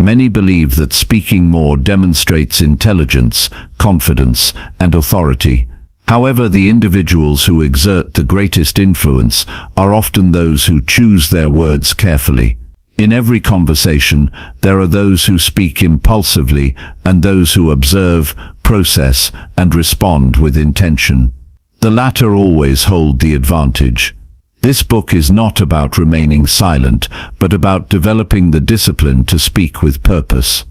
Many believe that speaking more demonstrates intelligence, confidence, and authority. However, the individuals who exert the greatest influence are often those who choose their words carefully. In every conversation, there are those who speak impulsively and those who observe, process, and respond with intention. The latter always hold the advantage. This book is not about remaining silent, but about developing the discipline to speak with purpose.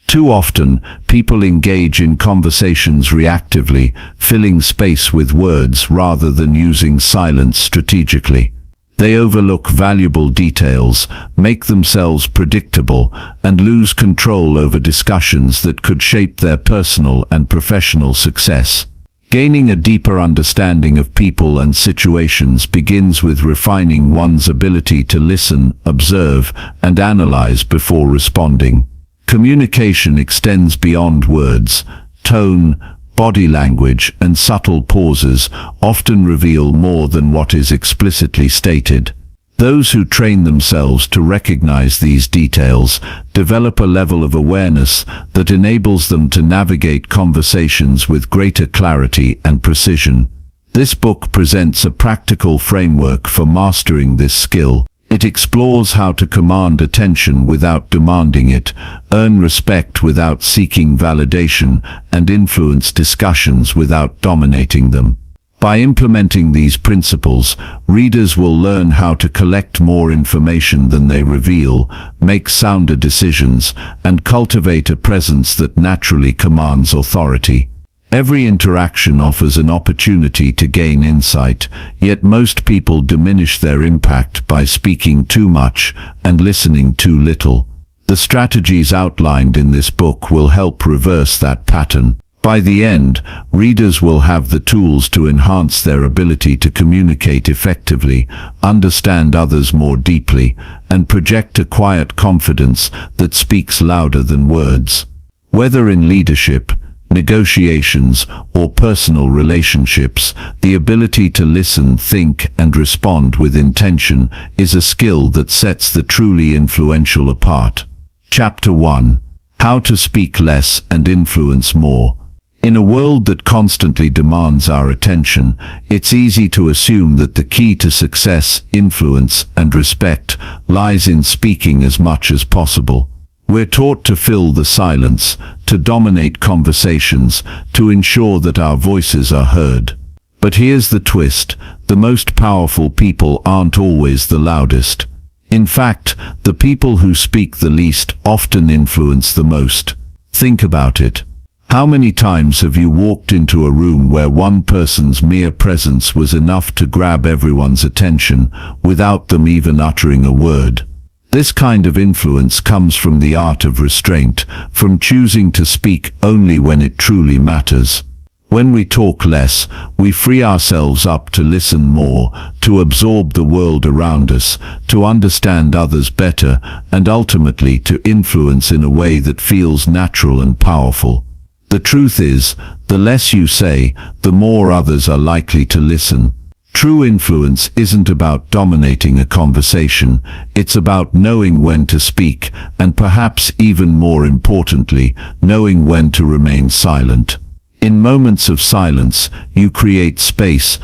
Too often, people engage in conversations reactively, filling space with words rather than using silence strategically. They overlook valuable details, make themselves predictable, and lose control over discussions that could shape their personal and professional success. Gaining a deeper understanding of people and situations begins with refining one's ability to listen, observe, and analyze before responding. Communication extends beyond words. Tone, body language, and subtle pauses often reveal more than what is explicitly stated. Those who train themselves to recognize these details develop a level of awareness that enables them to navigate conversations with greater clarity and precision. This book presents a practical framework for mastering this skill. It explores how to command attention without demanding it, earn respect without seeking validation, and influence discussions without dominating them. By implementing these principles, readers will learn how to collect more information than they reveal, make sounder decisions, and cultivate a presence that naturally commands authority. Every interaction offers an opportunity to gain insight, yet most people diminish their impact by speaking too much and listening too little. The strategies outlined in this book will help reverse that pattern. By the end, readers will have the tools to enhance their ability to communicate effectively, understand others more deeply, and project a quiet confidence that speaks louder than words. Whether in leadership, negotiations, or personal relationships, the ability to listen, think, and respond with intention is a skill that sets the truly influential apart. Chapter 1. How to speak less and influence more. In a world that constantly demands our attention, it's easy to assume that the key to success, influence, and respect lies in speaking as much as possible. We're taught to fill the silence, to dominate conversations, to ensure that our voices are heard. But here's the twist: the most powerful people aren't always the loudest. In fact, the people who speak the least often influence the most. Think about it. How many times have you walked into a room where one person's mere presence was enough to grab everyone's attention, without them even uttering a word? This kind of influence comes from the art of restraint, from choosing to speak only when it truly matters. When we talk less, we free ourselves up to listen more, to absorb the world around us, to understand others better, and ultimately to influence in a way that feels natural and powerful. The truth is, the less you say, the more others are likely to listen. True influence isn't about dominating a conversation, it's about knowing when to speak, and perhaps even more importantly, knowing when to remain silent. In moments of silence, you create space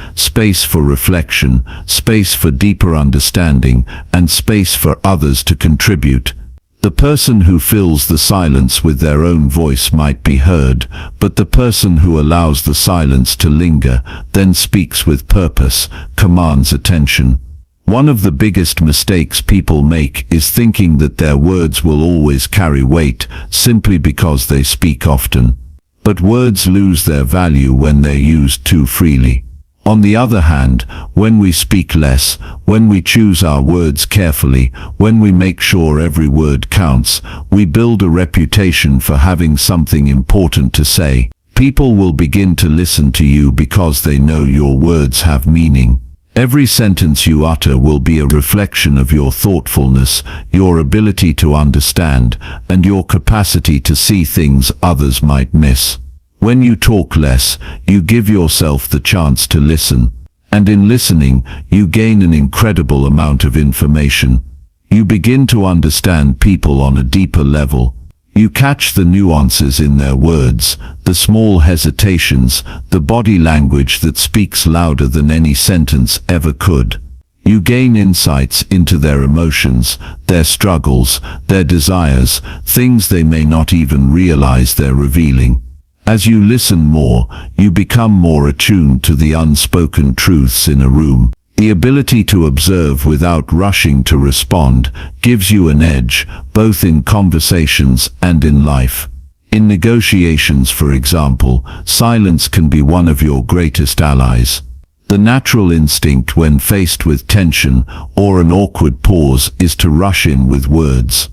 for reflection, space for deeper understanding, and space for others to contribute. The person who fills the silence with their own voice might be heard, but the person who allows the silence to linger, then speaks with purpose, commands attention. One of the biggest mistakes people make is thinking that their words will always carry weight, simply because they speak often. But words lose their value when they're used too freely. On the other hand, when we speak less, when we choose our words carefully, when we make sure every word counts, we build a reputation for having something important to say. People will begin to listen to you because they know your words have meaning. Every sentence you utter will be a reflection of your thoughtfulness, your ability to understand, and your capacity to see things others might miss. When you talk less, you give yourself the chance to listen. And in listening, you gain an incredible amount of information. You begin to understand people on a deeper level. You catch the nuances in their words, the small hesitations, the body language that speaks louder than any sentence ever could. You gain insights into their emotions, their struggles, their desires, things they may not even realize they're revealing. As you listen more, you become more attuned to the unspoken truths in a room. The ability to observe without rushing to respond gives you an edge, both in conversations and in life. In negotiations, for example, silence can be one of your greatest allies. The natural instinct when faced with tension or an awkward pause is to rush in with words.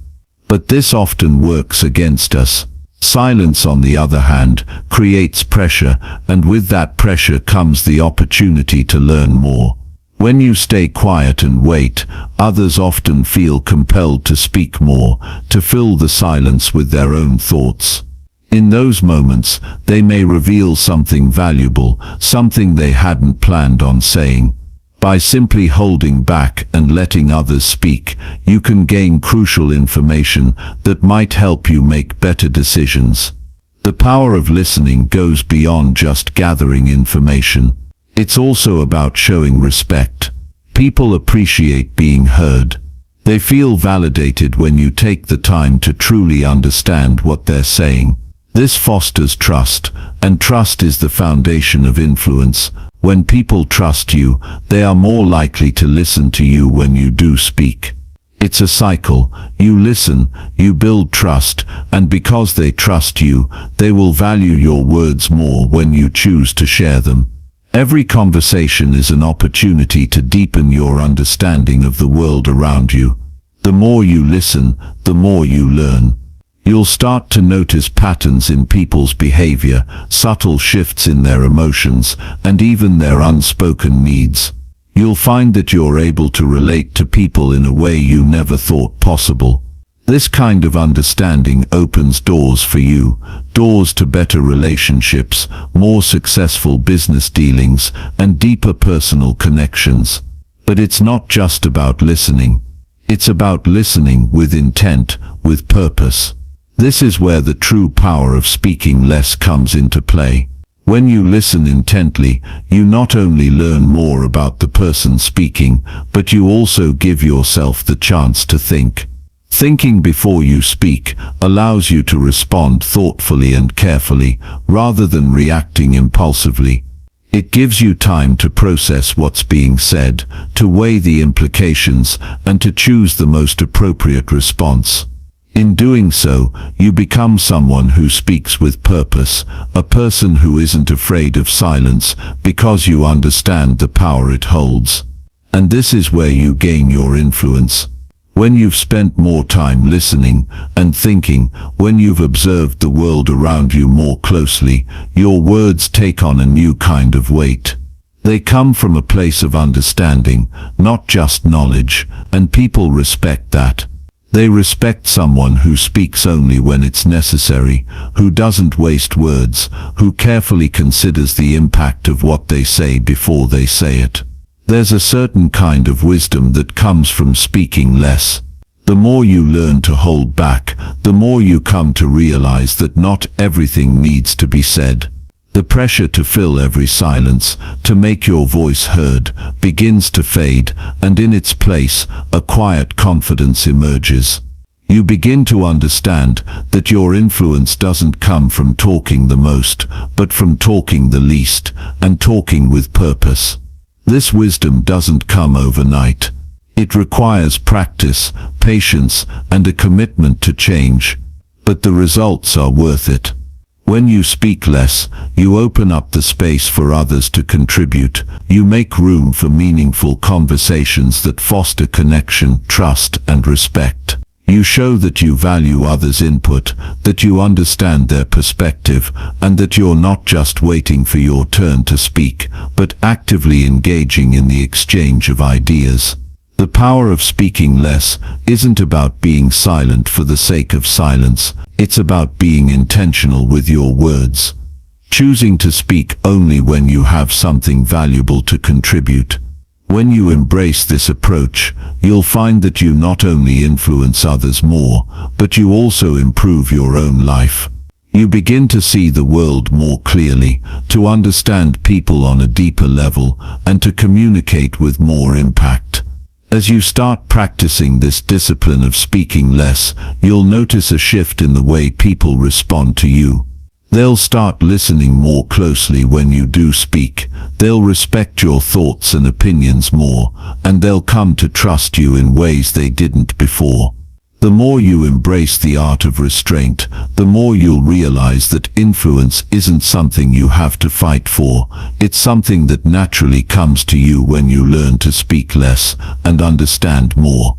But this often works against us. Silence, on the other hand, creates pressure, and with that pressure comes the opportunity to learn more. When you stay quiet and wait, others often feel compelled to speak more, to fill the silence with their own thoughts. In those moments, they may reveal something valuable, something they hadn't planned on saying. By simply holding back and letting others speak, you can gain crucial information that might help you make better decisions. The power of listening goes beyond just gathering information. It's also about showing respect. People appreciate being heard. They feel validated when you take the time to truly understand what they're saying. This fosters trust, and trust is the foundation of influence. When people trust you, they are more likely to listen to you when you do speak. It's a cycle. You listen, you build trust, and because they trust you, they will value your words more when you choose to share them. Every conversation is an opportunity to deepen your understanding of the world around you. The more you listen, the more you learn. You'll start to notice patterns in people's behavior, subtle shifts in their emotions, and even their unspoken needs. You'll find that you're able to relate to people in a way you never thought possible. This kind of understanding opens doors for you, doors to better relationships, more successful business dealings, and deeper personal connections. But it's not just about listening. It's about listening with intent, with purpose. This is where the true power of speaking less comes into play. When you listen intently, you not only learn more about the person speaking, but you also give yourself the chance to think. Thinking before you speak allows you to respond thoughtfully and carefully, rather than reacting impulsively. It gives you time to process what's being said, to weigh the implications, and to choose the most appropriate response. In doing so, you become someone who speaks with purpose, a person who isn't afraid of silence because you understand the power it holds. And this is where you gain your influence. When you've spent more time listening and thinking, when you've observed the world around you more closely, your words take on a new kind of weight. They come from a place of understanding, not just knowledge, and people respect that. They respect someone who speaks only when it's necessary, who doesn't waste words, who carefully considers the impact of what they say before they say it. There's a certain kind of wisdom that comes from speaking less. The more you learn to hold back, the more you come to realize that not everything needs to be said. The pressure to fill every silence, to make your voice heard, begins to fade, and in its place, a quiet confidence emerges. You begin to understand that your influence doesn't come from talking the most, but from talking the least, and talking with purpose. This wisdom doesn't come overnight. It requires practice, patience, and a commitment to change. But the results are worth it. When you speak less, you open up the space for others to contribute. You make room for meaningful conversations that foster connection, trust, and respect. You show that you value others' input, that you understand their perspective, and that you're not just waiting for your turn to speak, but actively engaging in the exchange of ideas. The power of speaking less isn't about being silent for the sake of silence. It's about being intentional with your words. Choosing to speak only when you have something valuable to contribute. When you embrace this approach, you'll find that you not only influence others more, but you also improve your own life. You begin to see the world more clearly, to understand people on a deeper level, and to communicate with more impact. As you start practicing this discipline of speaking less, you'll notice a shift in the way people respond to you. They'll start listening more closely when you do speak. They'll respect your thoughts and opinions more, and they'll come to trust you in ways they didn't before. The more you embrace the art of restraint, the more you'll realize that influence isn't something you have to fight for. It's something that naturally comes to you when you learn to speak less and understand more.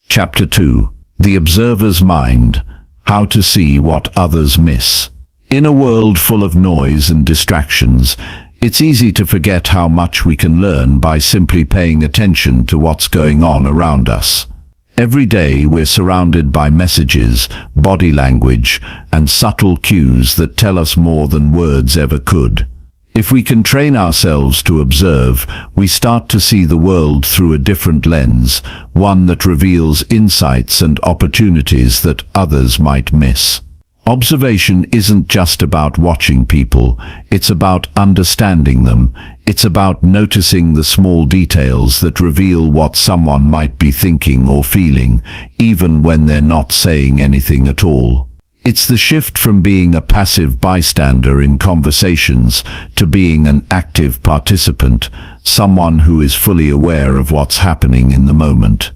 Chapter 2. The Observer's Mind. How to see what others miss. In a world full of noise and distractions, it's easy to forget how much we can learn by simply paying attention to what's going on around us. Every day we're surrounded by messages, body language, and subtle cues that tell us more than words ever could. If we can train ourselves to observe, we start to see the world through a different lens, one that reveals insights and opportunities that others might miss. Observation isn't just about watching people, it's about understanding them. It's about noticing the small details that reveal what someone might be thinking or feeling, even when they're not saying anything at all. It's the shift from being a passive bystander in conversations to being an active participant, someone who is fully aware of what's happening in the moment.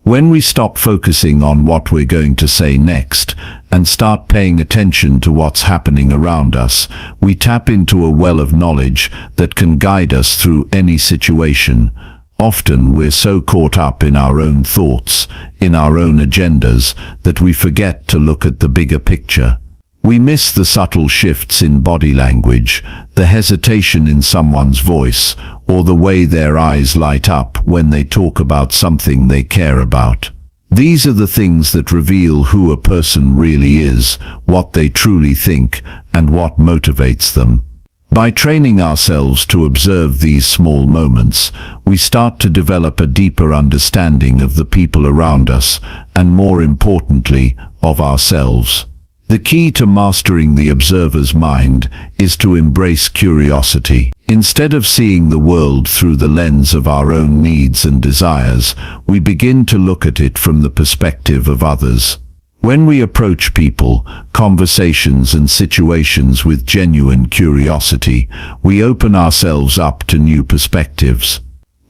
When we stop focusing on what we're going to say next and start paying attention to what's happening around us, we tap into a well of knowledge that can guide us through any situation. Often we're so caught up in our own thoughts, in our own agendas, that we forget to look at the bigger picture. We miss the subtle shifts in body language, the hesitation in someone's voice, or the way their eyes light up when they talk about something they care about. These are the things that reveal who a person really is, what they truly think, and what motivates them. By training ourselves to observe these small moments, we start to develop a deeper understanding of the people around us, and more importantly, of ourselves. The key to mastering the observer's mind is to embrace curiosity. Instead of seeing the world through the lens of our own needs and desires, we begin to look at it from the perspective of others. When we approach people, conversations and situations with genuine curiosity, we open ourselves up to new perspectives.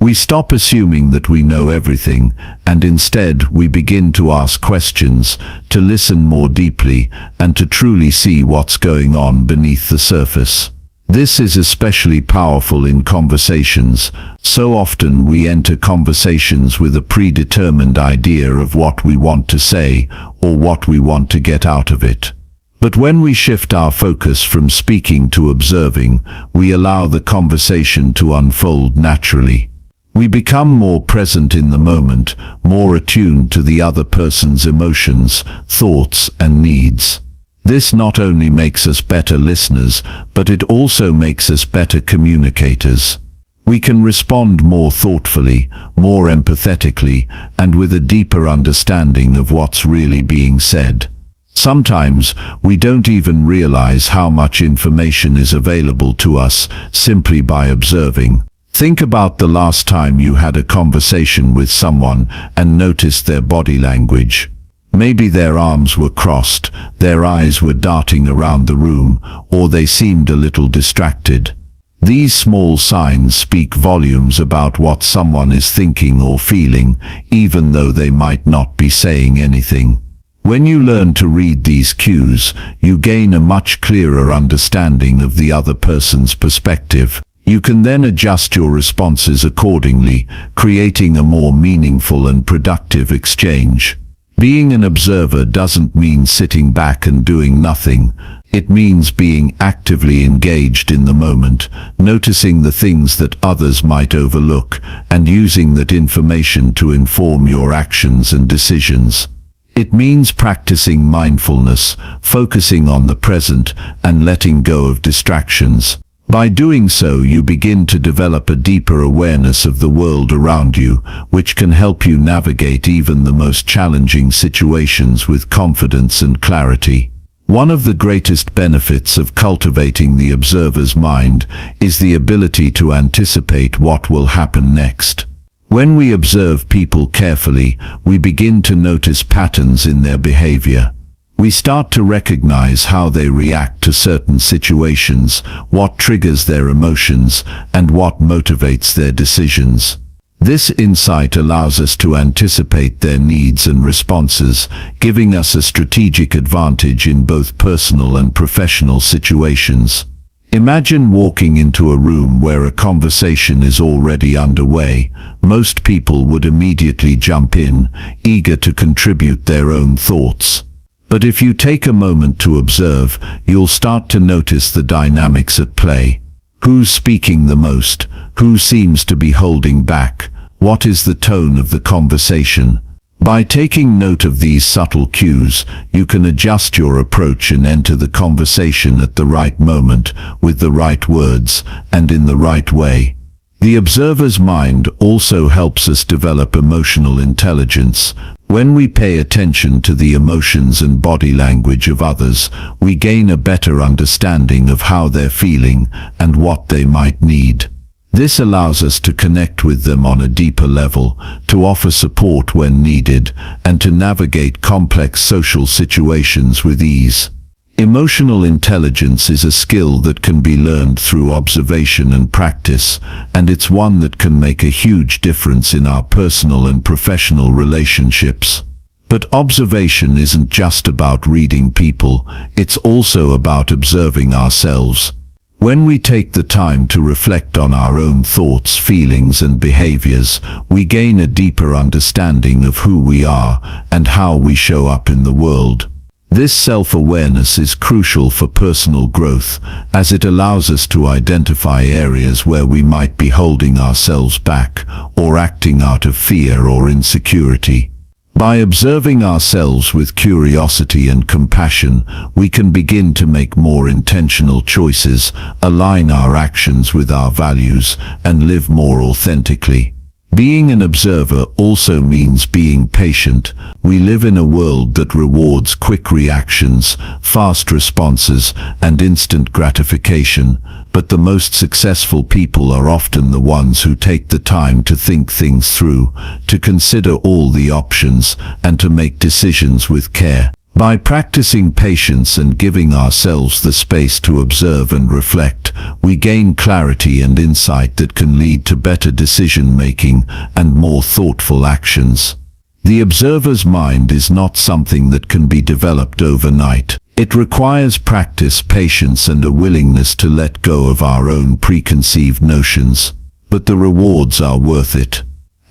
We stop assuming that we know everything, and instead we begin to ask questions, to listen more deeply, and to truly see what's going on beneath the surface. This is especially powerful in conversations. So often we enter conversations with a predetermined idea of what we want to say or what we want to get out of it. But when we shift our focus from speaking to observing, we allow the conversation to unfold naturally. We become more present in the moment, more attuned to the other person's emotions, thoughts, and needs. This not only makes us better listeners, but it also makes us better communicators. We can respond more thoughtfully, more empathetically, and with a deeper understanding of what's really being said. Sometimes we don't even realize how much information is available to us simply by observing. Think about the last time you had a conversation with someone and noticed their body language. Maybe their arms were crossed, their eyes were darting around the room, or they seemed a little distracted. These small signs speak volumes about what someone is thinking or feeling, even though they might not be saying anything. When you learn to read these cues, you gain a much clearer understanding of the other person's perspective. You can then adjust your responses accordingly, creating a more meaningful and productive exchange. Being an observer doesn't mean sitting back and doing nothing. It means being actively engaged in the moment, noticing the things that others might overlook, and using that information to inform your actions and decisions. It means practicing mindfulness, focusing on the present, and letting go of distractions. By doing so, you begin to develop a deeper awareness of the world around you, which can help you navigate even the most challenging situations with confidence and clarity. One of the greatest benefits of cultivating the observer's mind is the ability to anticipate what will happen next. When we observe people carefully, we begin to notice patterns in their behavior. We start to recognize how they react to certain situations, what triggers their emotions, and what motivates their decisions. This insight allows us to anticipate their needs and responses, giving us a strategic advantage in both personal and professional situations. Imagine walking into a room where a conversation is already underway. Most people would immediately jump in, eager to contribute their own thoughts. But if you take a moment to observe, you'll start to notice the dynamics at play. Who's speaking the most? Who seems to be holding back? What is the tone of the conversation? By taking note of these subtle cues, you can adjust your approach and enter the conversation at the right moment, with the right words, and in the right way. The observer's mind also helps us develop emotional intelligence. When we pay attention to the emotions and body language of others, we gain a better understanding of how they're feeling and what they might need. This allows us to connect with them on a deeper level, to offer support when needed, and to navigate complex social situations with ease. Emotional intelligence is a skill that can be learned through observation and practice, and it's one that can make a huge difference in our personal and professional relationships. But observation isn't just about reading people, it's also about observing ourselves. When we take the time to reflect on our own thoughts, feelings, and behaviors, we gain a deeper understanding of who we are and how we show up in the world. This self-awareness is crucial for personal growth, as it allows us to identify areas where we might be holding ourselves back or acting out of fear or insecurity. By observing ourselves with curiosity and compassion, we can begin to make more intentional choices, align our actions with our values, and live more authentically. Being an observer also means being patient. We live in a world that rewards quick reactions, fast responses, and instant gratification, but the most successful people are often the ones who take the time to think things through, to consider all the options, and to make decisions with care. By practicing patience and giving ourselves the space to observe and reflect, we gain clarity and insight that can lead to better decision-making and more thoughtful actions. The observer's mind is not something that can be developed overnight. It requires practice, patience, and a willingness to let go of our own preconceived notions. But the rewards are worth it.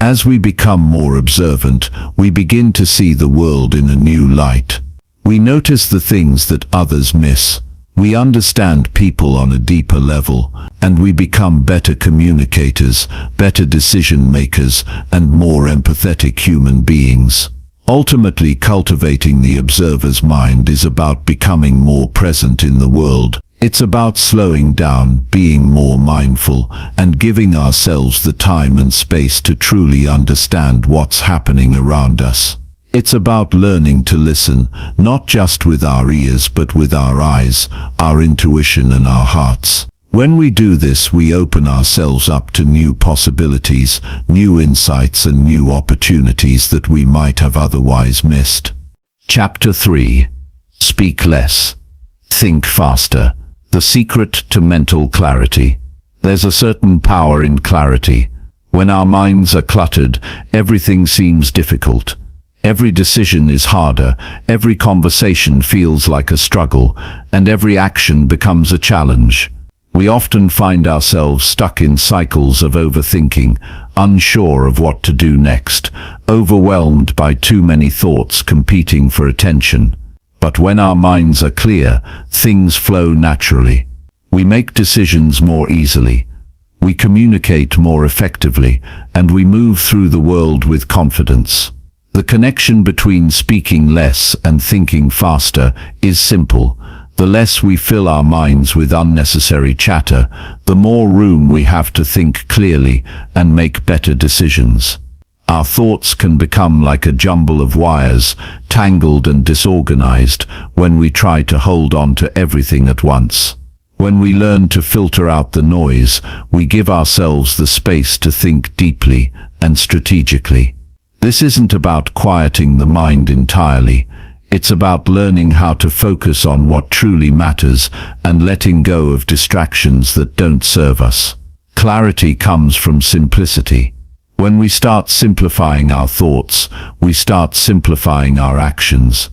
As we become more observant, we begin to see the world in a new light. We notice the things that others miss. We understand people on a deeper level, and we become better communicators, better decision makers, and more empathetic human beings. Ultimately, cultivating the observer's mind is about becoming more present in the world. It's about slowing down, being more mindful, and giving ourselves the time and space to truly understand what's happening around us. It's about learning to listen, not just with our ears but with our eyes, our intuition, and our hearts. When we do this, we open ourselves up to new possibilities, new insights, and new opportunities that we might have otherwise missed. Chapter 3. Speak less. Think faster. The secret to mental clarity. There's a certain power in clarity. When our minds are cluttered, everything seems difficult. Every decision is harder, every conversation feels like a struggle, and every action becomes a challenge. We often find ourselves stuck in cycles of overthinking, unsure of what to do next, overwhelmed by too many thoughts competing for attention. But when our minds are clear, things flow naturally. We make decisions more easily. We communicate more effectively, and we move through the world with confidence. The connection between speaking less and thinking faster is simple. The The less we fill our minds with unnecessary chatter, the more room we have to think clearly and make better decisions. Our thoughts can become like a jumble of wires, tangled and disorganized, when we try to hold on to everything at once. When we learn to filter out the noise, we give ourselves the space to think deeply and strategically. This isn't about quieting the mind entirely. It's about learning how to focus on what truly matters and letting go of distractions that don't serve us. Clarity comes from simplicity. When we start simplifying our thoughts, we start simplifying our actions.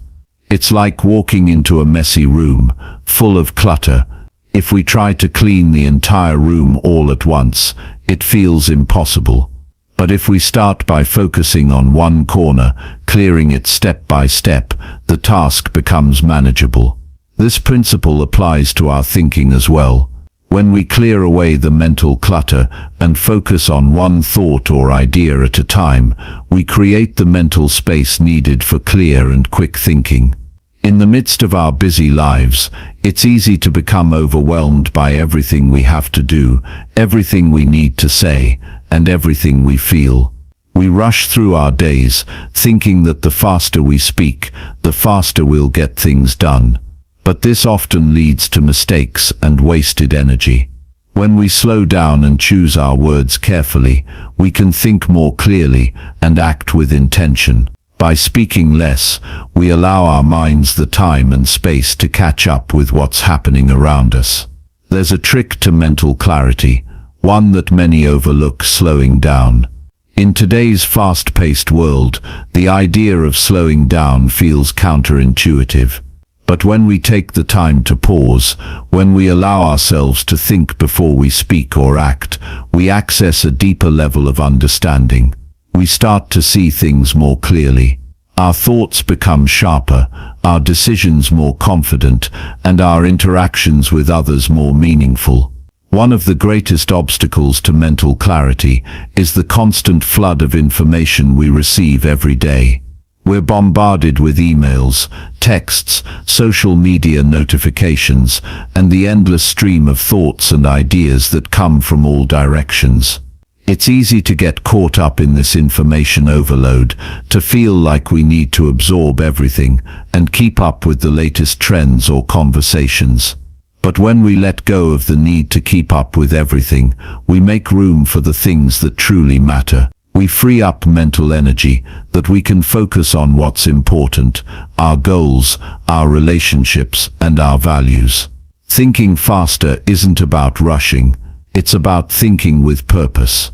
It's like walking into a messy room, full of clutter. If we try to clean the entire room all at once, it feels impossible. But if we start by focusing on one corner, clearing it step by step, the task becomes manageable. This principle applies to our thinking as well. When we clear away the mental clutter and focus on one thought or idea at a time, we create the mental space needed for clear and quick thinking. In the midst of our busy lives, it's easy to become overwhelmed by everything we have to do, everything we need to say, and everything we feel. We rush through our days, thinking that the faster we speak, the faster we'll get things done. But this often leads to mistakes and wasted energy. When we slow down and choose our words carefully, we can think more clearly and act with intention. By speaking less, we allow our minds the time and space to catch up with what's happening around us. There's a trick to mental clarity, one that many overlook: slowing down. In today's fast-paced world, the idea of slowing down feels counterintuitive. But when we take the time to pause, when we allow ourselves to think before we speak or act, we access a deeper level of understanding. We start to see things more clearly. Our thoughts become sharper, our decisions more confident, and our interactions with others more meaningful. One of the greatest obstacles to mental clarity is the constant flood of information we receive every day. We're bombarded with emails, texts, social media notifications, and the endless stream of thoughts and ideas that come from all directions. It's easy to get caught up in this information overload, to feel like we need to absorb everything and keep up with the latest trends or conversations. But when we let go of the need to keep up with everything, we make room for the things that truly matter. We free up mental energy that we can focus on what's important: our goals, our relationships, and our values. Thinking faster isn't about rushing, it's about thinking with purpose.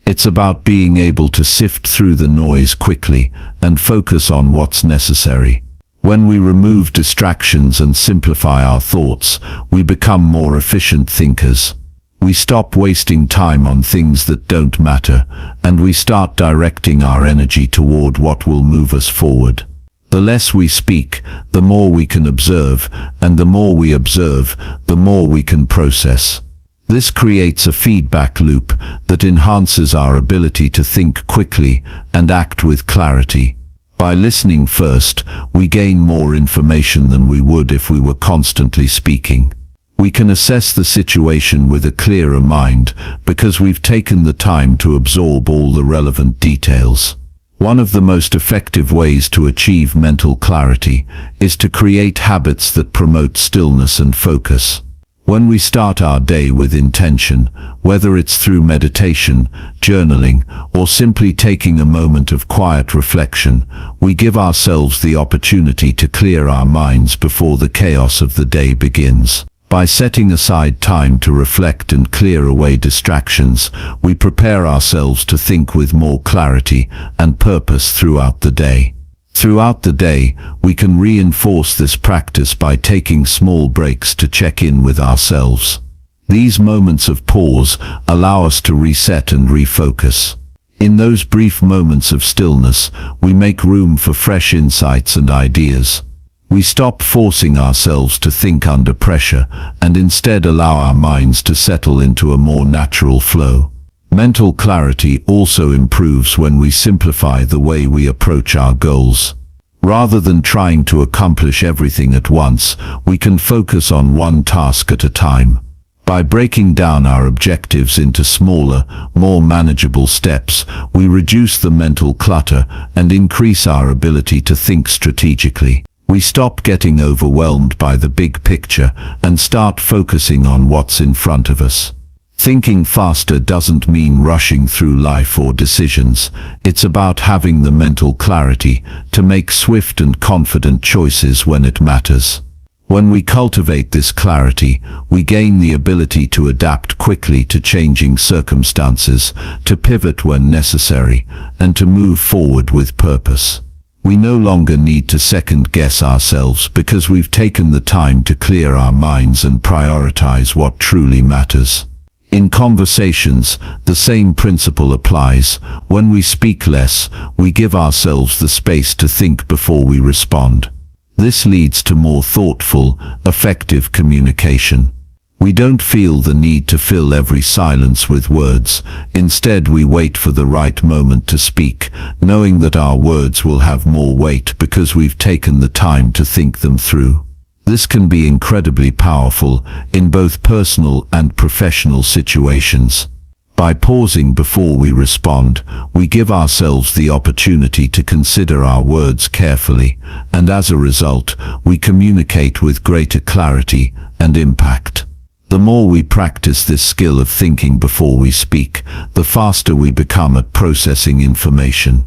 It's about being able to sift through the noise quickly and focus on what's necessary. When we remove distractions and simplify our thoughts, we become more efficient thinkers. We stop wasting time on things that don't matter, and we start directing our energy toward what will move us forward. The less we speak, the more we can observe, and the more we observe, the more we can process. This creates a feedback loop that enhances our ability to think quickly and act with clarity. By listening first, we gain more information than we would if we were constantly speaking. We can assess the situation with a clearer mind because we've taken the time to absorb all the relevant details. One of the most effective ways to achieve mental clarity is to create habits that promote stillness and focus. When we start our day with intention, whether it's through meditation, journaling, or simply taking a moment of quiet reflection, we give ourselves the opportunity to clear our minds before the chaos of the day begins. By setting aside time to reflect and clear away distractions, we prepare ourselves to think with more clarity and purpose throughout the day. Throughout the day, we can reinforce this practice by taking small breaks to check in with ourselves. These moments of pause allow us to reset and refocus. In those brief moments of stillness, we make room for fresh insights and ideas. We stop forcing ourselves to think under pressure and instead allow our minds to settle into a more natural flow. Mental clarity also improves when we simplify the way we approach our goals. Rather than trying to accomplish everything at once, we can focus on one task at a time. By breaking down our objectives into smaller, more manageable steps, we reduce the mental clutter and increase our ability to think strategically. We stop getting overwhelmed by the big picture and start focusing on what's in front of us. Thinking faster doesn't mean rushing through life or decisions. It's about having the mental clarity to make swift and confident choices when it matters. When we cultivate this clarity, we gain the ability to adapt quickly to changing circumstances, to pivot when necessary, and to move forward with purpose. We no longer need to second-guess ourselves because we've taken the time to clear our minds and prioritize what truly matters. In conversations, the same principle applies. When we speak less, we give ourselves the space to think before we respond. This leads to more thoughtful, effective communication. We don't feel the need to fill every silence with words. Instead, we wait for the right moment to speak, knowing that our words will have more weight because we've taken the time to think them through. This can be incredibly powerful in both personal and professional situations. By pausing before we respond, we give ourselves the opportunity to consider our words carefully, and as a result, we communicate with greater clarity and impact. The more we practice this skill of thinking before we speak, the faster we become at processing information.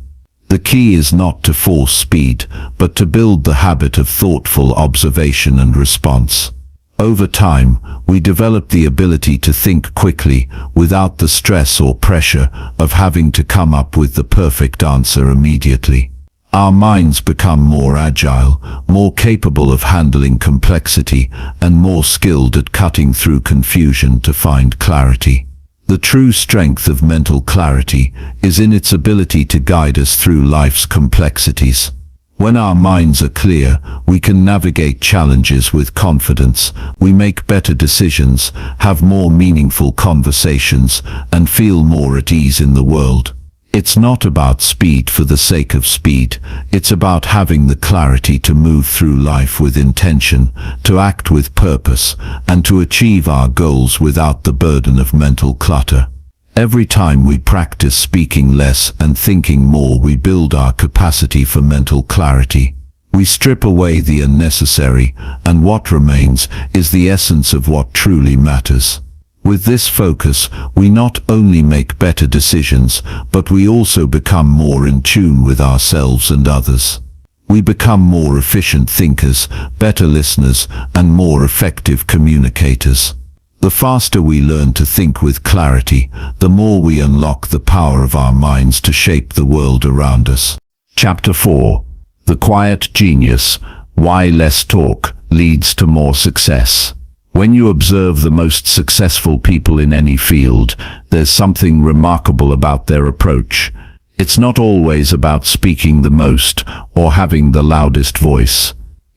The key is not to force speed, but to build the habit of thoughtful observation and response. Over time, we develop the ability to think quickly without the stress or pressure of having to come up with the perfect answer immediately. Our minds become more agile, more capable of handling complexity, and more skilled at cutting through confusion to find clarity. The true strength of mental clarity is in its ability to guide us through life's complexities. When our minds are clear, we can navigate challenges with confidence, we make better decisions, have more meaningful conversations, and feel more at ease in the world. It's not about speed for the sake of speed. It's about having the clarity to move through life with intention, to act with purpose, and to achieve our goals without the burden of mental clutter. Every time we practice speaking less and thinking more, we build our capacity for mental clarity. We strip away the unnecessary, and what remains is the essence of what truly matters. With this focus, we not only make better decisions, but we also become more in tune with ourselves and others. We become more efficient thinkers, better listeners, and more effective communicators. The faster we learn to think with clarity, the more we unlock the power of our minds to shape the world around us. Chapter 4. The Quiet Genius: Why Less Talk Leads to More Success. When you observe the most successful people in any field, there's something remarkable about their approach. It's not always about speaking the most or having the loudest voice.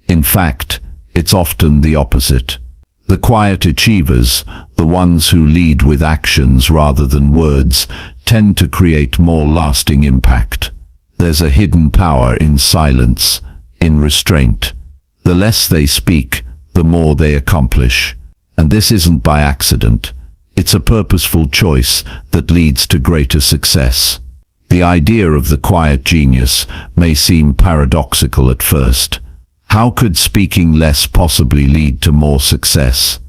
In fact, it's often the opposite. The quiet achievers, the ones who lead with actions rather than words, tend to create more lasting impact. There's a hidden power in silence, in restraint. The less they speak, the more they accomplish. And this isn't by accident. It's a purposeful choice that leads to greater success. The idea of the quiet genius may seem paradoxical at first. How could speaking less possibly lead to more success?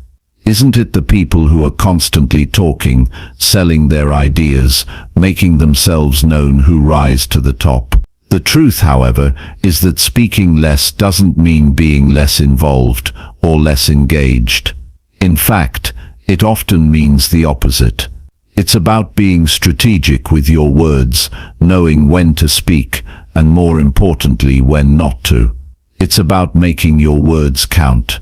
Isn't it the people who are constantly talking, selling their ideas, making themselves known who rise to the top? The truth, however, is that speaking less doesn't mean being less involved or less engaged. In fact, it often means the opposite. It's about being strategic with your words, knowing when to speak, and more importantly, when not to. It's about making your words count.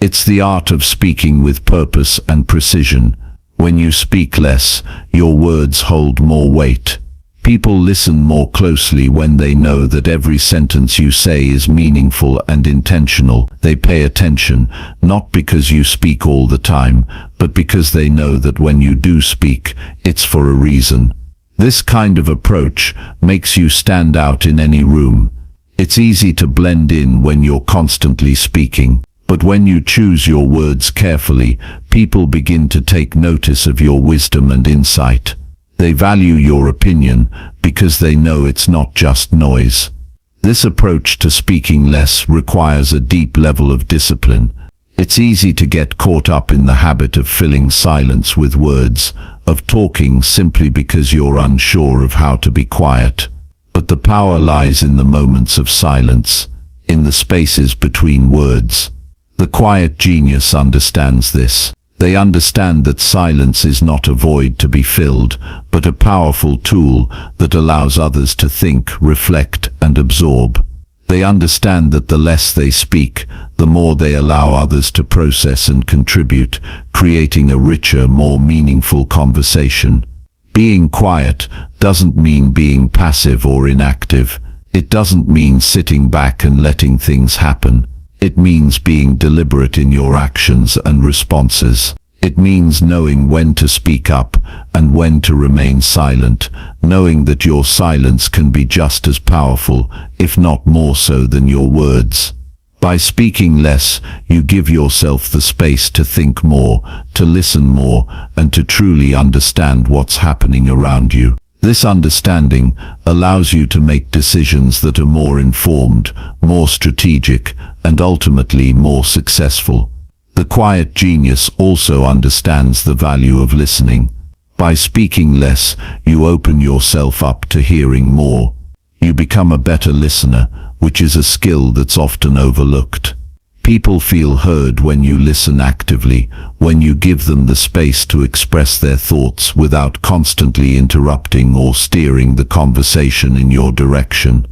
It's the art of speaking with purpose and precision. When you speak less, your words hold more weight. People listen more closely when they know that every sentence you say is meaningful and intentional. They pay attention, not because you speak all the time, but because they know that when you do speak, it's for a reason. This kind of approach makes you stand out in any room. It's easy to blend in when you're constantly speaking, but when you choose your words carefully, people begin to take notice of your wisdom and insight. They value your opinion because they know it's not just noise. This approach to speaking less requires a deep level of discipline. It's easy to get caught up in the habit of filling silence with words, of talking simply because you're unsure of how to be quiet. But the power lies in the moments of silence, in the spaces between words. The quiet genius understands this. They understand that silence is not a void to be filled, but a powerful tool that allows others to think, reflect, and absorb. They understand that the less they speak, the more they allow others to process and contribute, creating a richer, more meaningful conversation. Being quiet doesn't mean being passive or inactive. It doesn't mean sitting back and letting things happen. It means being deliberate in your actions and responses. It means knowing when to speak up and when to remain silent, knowing that your silence can be just as powerful, if not more so than your words. By speaking less, you give yourself the space to think more, to listen more, and to truly understand what's happening around you. This understanding allows you to make decisions that are more informed, more strategic, and ultimately more successful. The quiet genius also understands the value of listening. By speaking less, you open yourself up to hearing more. You become a better listener, which is a skill that's often overlooked. People feel heard when you listen actively, when you give them the space to express their thoughts without constantly interrupting or steering the conversation in your direction.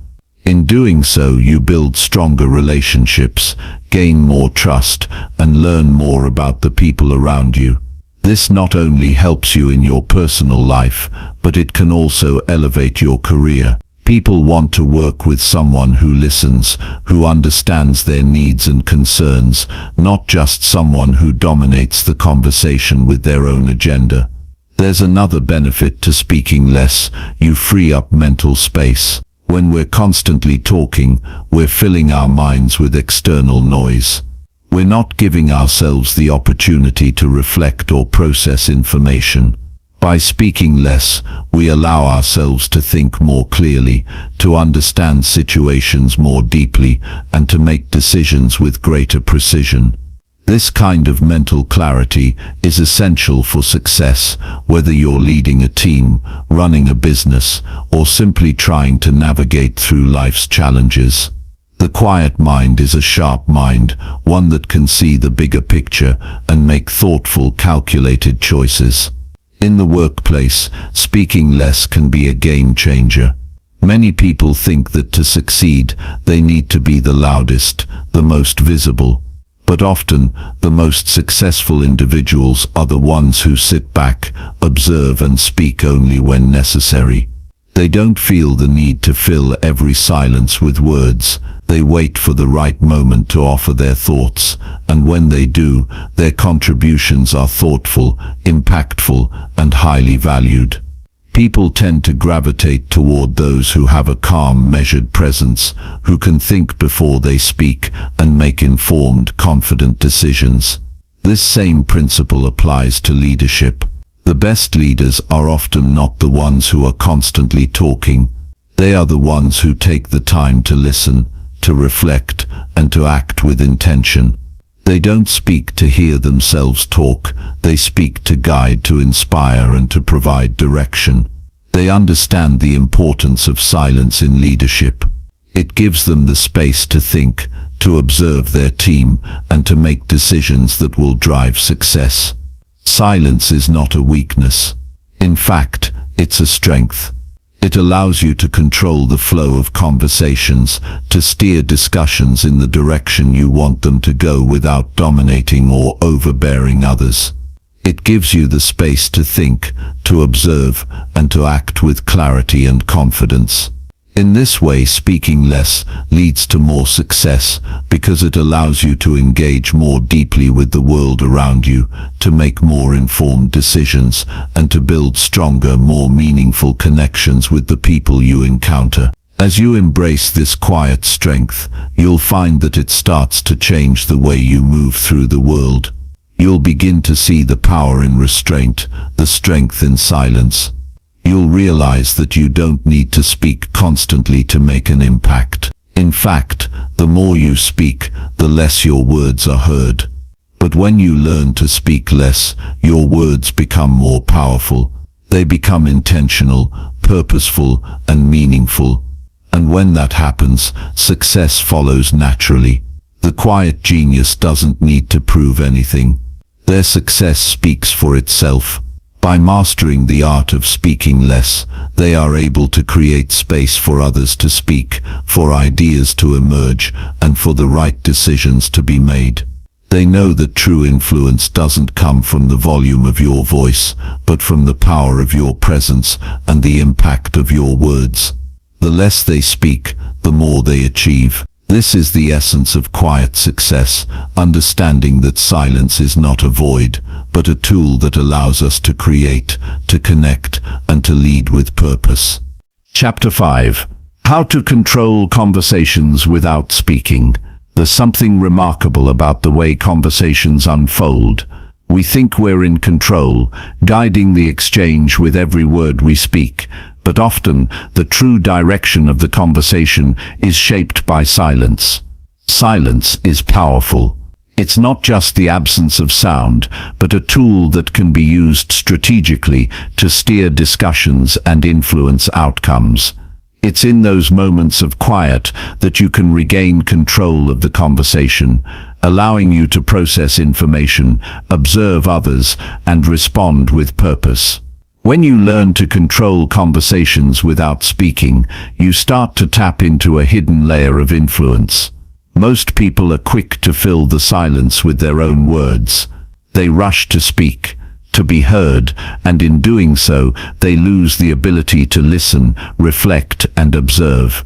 In doing so, you build stronger relationships, gain more trust, and learn more about the people around you. This not only helps you in your personal life, but it can also elevate your career. People want to work with someone who listens, who understands their needs and concerns, not just someone who dominates the conversation with their own agenda. There's another benefit to speaking less. You free up mental space. When we're constantly talking, we're filling our minds with external noise. We're not giving ourselves the opportunity to reflect or process information. By speaking less, we allow ourselves to think more clearly, to understand situations more deeply, and to make decisions with greater precision. This kind of mental clarity is essential for success, whether you're leading a team, running a business, or simply trying to navigate through life's challenges. The quiet mind is a sharp mind, one that can see the bigger picture and make thoughtful, calculated choices. In the workplace, speaking less can be a game changer. Many people think that to succeed, they need to be the loudest, the most visible. But often, the most successful individuals are the ones who sit back, observe, and speak only when necessary. They don't feel the need to fill every silence with words. They wait for the right moment to offer their thoughts, and when they do, their contributions are thoughtful, impactful, and highly valued. People tend to gravitate toward those who have a calm, measured presence, who can think before they speak and make informed, confident decisions. This same principle applies to leadership. The best leaders are often not the ones who are constantly talking. They are the ones who take the time to listen, to reflect, and to act with intention. They don't speak to hear themselves talk. They speak to guide, to inspire, and to provide direction. They understand the importance of silence in leadership. It gives them the space to think, to observe their team, and to make decisions that will drive success. Silence is not a weakness. In fact, it's a strength. It allows you to control the flow of conversations, to steer discussions in the direction you want them to go without dominating or overbearing others. It gives you the space to think, to observe, and to act with clarity and confidence. In this way, speaking less leads to more success because it allows you to engage more deeply with the world around you, to make more informed decisions, and to build stronger, more meaningful connections with the people you encounter. As you embrace this quiet strength, you'll find that it starts to change the way you move through the world. You'll begin to see the power in restraint, the strength in silence. You'll realize that you don't need to speak constantly to make an impact. In fact, the more you speak, the less your words are heard. But when you learn to speak less, your words become more powerful. They become intentional, purposeful, and meaningful. And when that happens, success follows naturally. The quiet genius doesn't need to prove anything. Their success speaks for itself. By mastering the art of speaking less, they are able to create space for others to speak, for ideas to emerge, and for the right decisions to be made. They know that true influence doesn't come from the volume of your voice, but from the power of your presence and the impact of your words. The less they speak, the more they achieve. This is the essence of quiet success, understanding that silence is not a void, but a tool that allows us to create, to connect, and to lead with purpose. Chapter 5. How to control conversations without speaking. There's something remarkable about the way conversations unfold. We think we're in control, guiding the exchange with every word we speak. But often, the true direction of the conversation is shaped by silence. Silence is powerful. It's not just the absence of sound, but a tool that can be used strategically to steer discussions and influence outcomes. It's in those moments of quiet that you can regain control of the conversation, allowing you to process information, observe others, and respond with purpose. When you learn to control conversations without speaking, you start to tap into a hidden layer of influence. Most people are quick to fill the silence with their own words. They rush to speak, to be heard, and in doing so, they lose the ability to listen, reflect, and observe.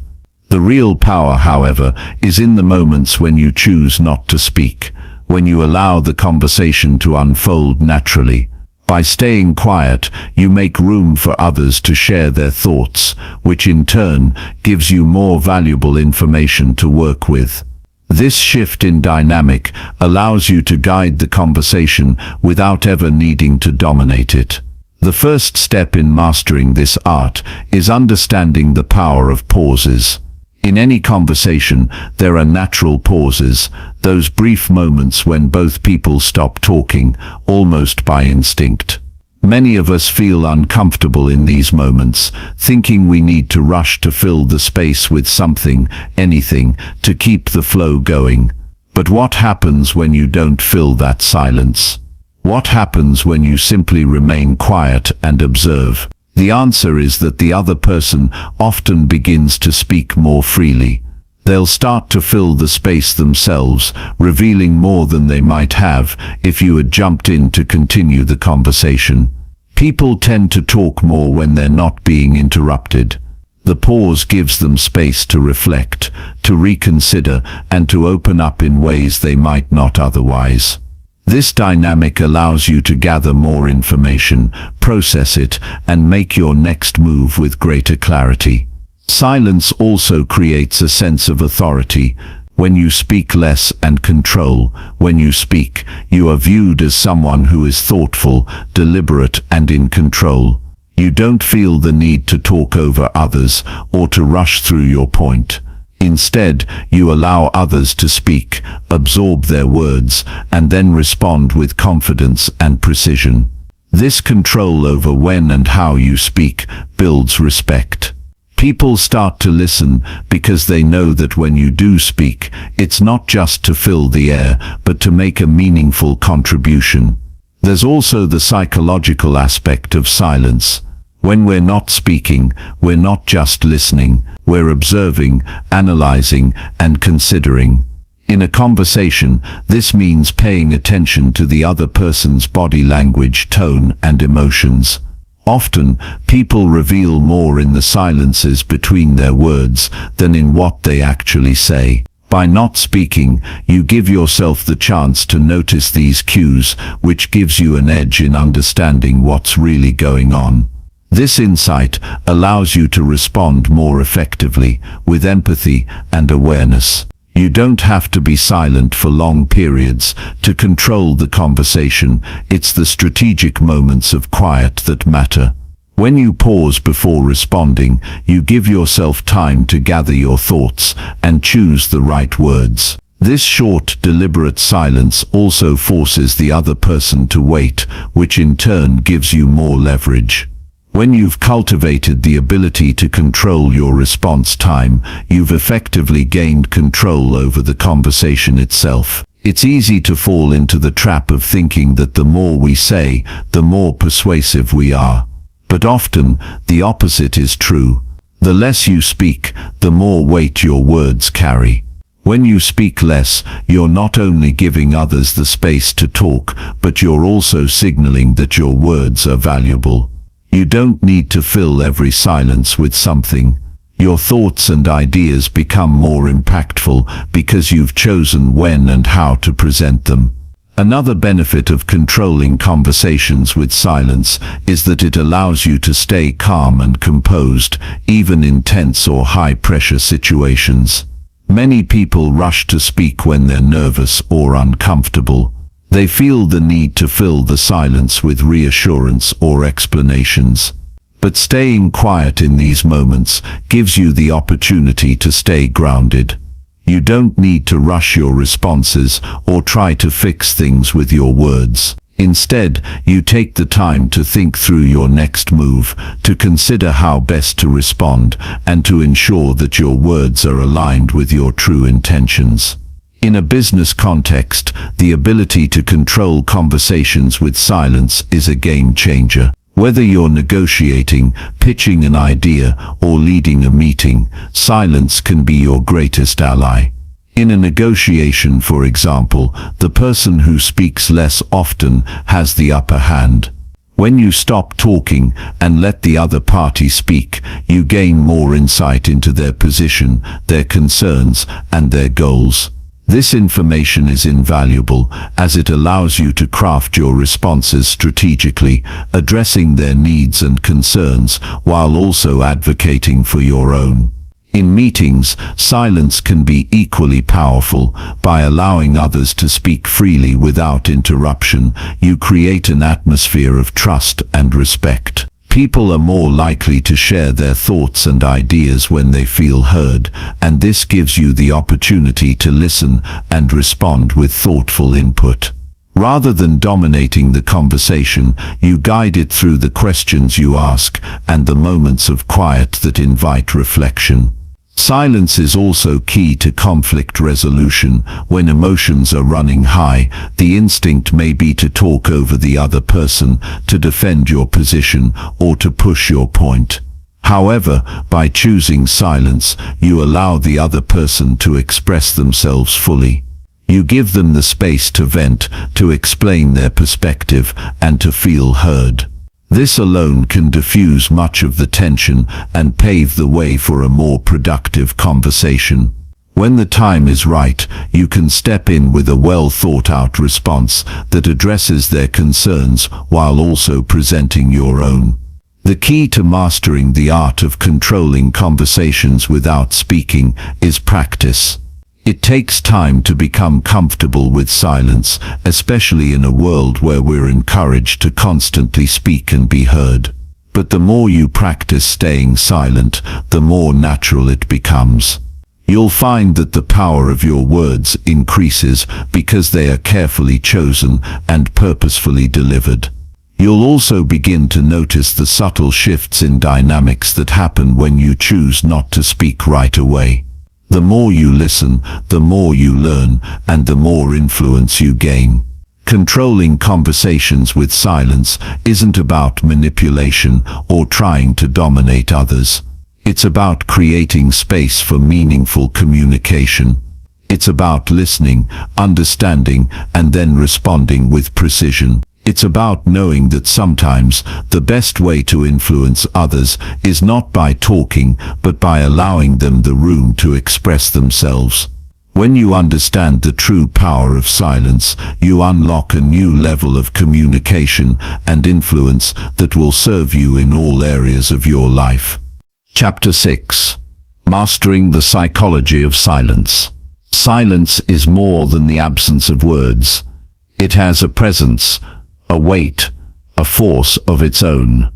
The real power, however, is in the moments when you choose not to speak, when you allow the conversation to unfold naturally. By staying quiet, you make room for others to share their thoughts, which in turn gives you more valuable information to work with. This shift in dynamic allows you to guide the conversation without ever needing to dominate it. The first step in mastering this art is understanding the power of pauses. In any conversation, there are natural pauses, those brief moments when both people stop talking, almost by instinct. Many of us feel uncomfortable in these moments, thinking we need to rush to fill the space with something, anything, to keep the flow going. But what happens when you don't fill that silence? What happens when you simply remain quiet and observe? The answer is that the other person often begins to speak more freely. They'll start to fill the space themselves, revealing more than they might have if you had jumped in to continue the conversation. People tend to talk more when they're not being interrupted. The pause gives them space to reflect, to reconsider, and to open up in ways they might not otherwise. This dynamic allows you to gather more information, process it, and make your next move with greater clarity. Silence also creates a sense of authority. When you speak less and control, when you speak, you are viewed as someone who is thoughtful, deliberate, and in control. You don't feel the need to talk over others or to rush through your point. Instead, you allow others to speak, absorb their words, and then respond with confidence and precision. This control over when and how you speak builds respect. People start to listen because they know that when you do speak, it's not just to fill the air, but to make a meaningful contribution. There's also the psychological aspect of silence. When we're not speaking, we're not just listening, we're observing, analyzing, and considering. In a conversation, this means paying attention to the other person's body language, tone, and emotions. Often, people reveal more in the silences between their words than in what they actually say. By not speaking, you give yourself the chance to notice these cues, which gives you an edge in understanding what's really going on. This insight allows you to respond more effectively, with empathy and awareness. You don't have to be silent for long periods to control the conversation. It's the strategic moments of quiet that matter. When you pause before responding, you give yourself time to gather your thoughts and choose the right words. This short, deliberate silence also forces the other person to wait, which in turn gives you more leverage. When you've cultivated the ability to control your response time, you've effectively gained control over the conversation itself. It's easy to fall into the trap of thinking that the more we say, the more persuasive we are. But often, the opposite is true. The less you speak, the more weight your words carry. When you speak less, you're not only giving others the space to talk, but you're also signaling that your words are valuable. You don't need to fill every silence with something. Your thoughts and ideas become more impactful because you've chosen when and how to present them. Another benefit of controlling conversations with silence is that it allows you to stay calm and composed, even in tense or high-pressure situations. Many people rush to speak when they're nervous or uncomfortable. They feel the need to fill the silence with reassurance or explanations. But staying quiet in these moments gives you the opportunity to stay grounded. You don't need to rush your responses or try to fix things with your words. Instead, you take the time to think through your next move, to consider how best to respond, and to ensure that your words are aligned with your true intentions. In a business context, the ability to control conversations with silence is a game changer. Whether you're negotiating, pitching an idea, or leading a meeting, silence can be your greatest ally. In a negotiation, for example, the person who speaks less often has the upper hand. When you stop talking and let the other party speak, you gain more insight into their position, their concerns, and their goals. This information is invaluable as it allows you to craft your responses strategically, addressing their needs and concerns while also advocating for your own. In meetings, silence can be equally powerful. By allowing others to speak freely without interruption, you create an atmosphere of trust and respect. People are more likely to share their thoughts and ideas when they feel heard, and this gives you the opportunity to listen and respond with thoughtful input. Rather than dominating the conversation, you guide it through the questions you ask and the moments of quiet that invite reflection. Silence is also key to conflict resolution. When emotions are running high, the instinct may be to talk over the other person, to defend your position, or to push your point. However, by choosing silence, you allow the other person to express themselves fully. You give them the space to vent, to explain their perspective, and to feel heard. This alone can diffuse much of the tension and pave the way for a more productive conversation. When the time is right, you can step in with a well-thought-out response that addresses their concerns while also presenting your own. The key to mastering the art of controlling conversations without speaking is practice. It takes time to become comfortable with silence, especially in a world where we're encouraged to constantly speak and be heard. But the more you practice staying silent, the more natural it becomes. You'll find that the power of your words increases because they are carefully chosen and purposefully delivered. You'll also begin to notice the subtle shifts in dynamics that happen when you choose not to speak right away. The more you listen, the more you learn, and the more influence you gain. Controlling conversations with silence isn't about manipulation or trying to dominate others. It's about creating space for meaningful communication. It's about listening, understanding, and then responding with precision. It's about knowing that sometimes the best way to influence others is not by talking, but by allowing them the room to express themselves. When you understand the true power of silence, you unlock a new level of communication and influence that will serve you in all areas of your life. Chapter 6. Mastering the Psychology of Silence. Silence is more than the absence of words. It has a presence, a weight, a force of its own.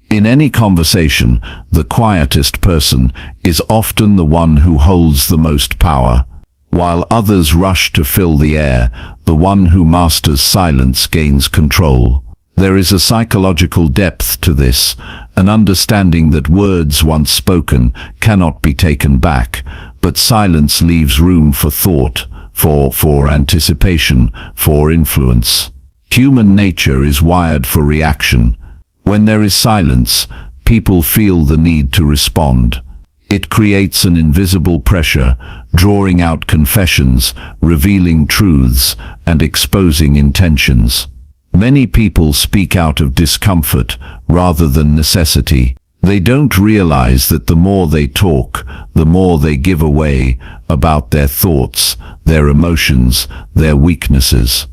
In any conversation, the quietest person is often the one who holds the most power. While others rush to fill the air, the one who masters silence gains control. There is a psychological depth to this, an understanding that words once spoken cannot be taken back, but silence leaves room for thought, for anticipation, for influence. Human nature is wired for reaction. When there is silence, people feel the need to respond. It creates an invisible pressure, drawing out confessions, revealing truths, and exposing intentions. Many people speak out of discomfort rather than necessity. They don't realize that the more they talk, the more they give away about their thoughts, their emotions, their weaknesses.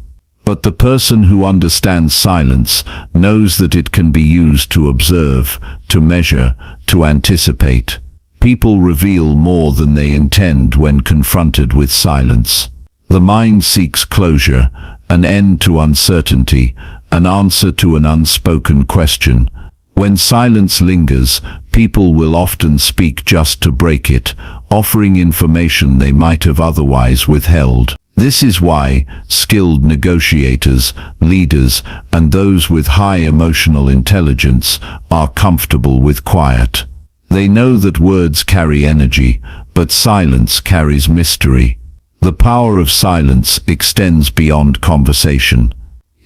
But the person who understands silence knows that it can be used to observe, to measure, to anticipate. People reveal more than they intend when confronted with silence. The mind seeks closure, an end to uncertainty, an answer to an unspoken question. When silence lingers, people will often speak just to break it, offering information they might have otherwise withheld. This is why skilled negotiators, leaders, and those with high emotional intelligence are comfortable with quiet. They know that words carry energy, but silence carries mystery. The power of silence extends beyond conversation.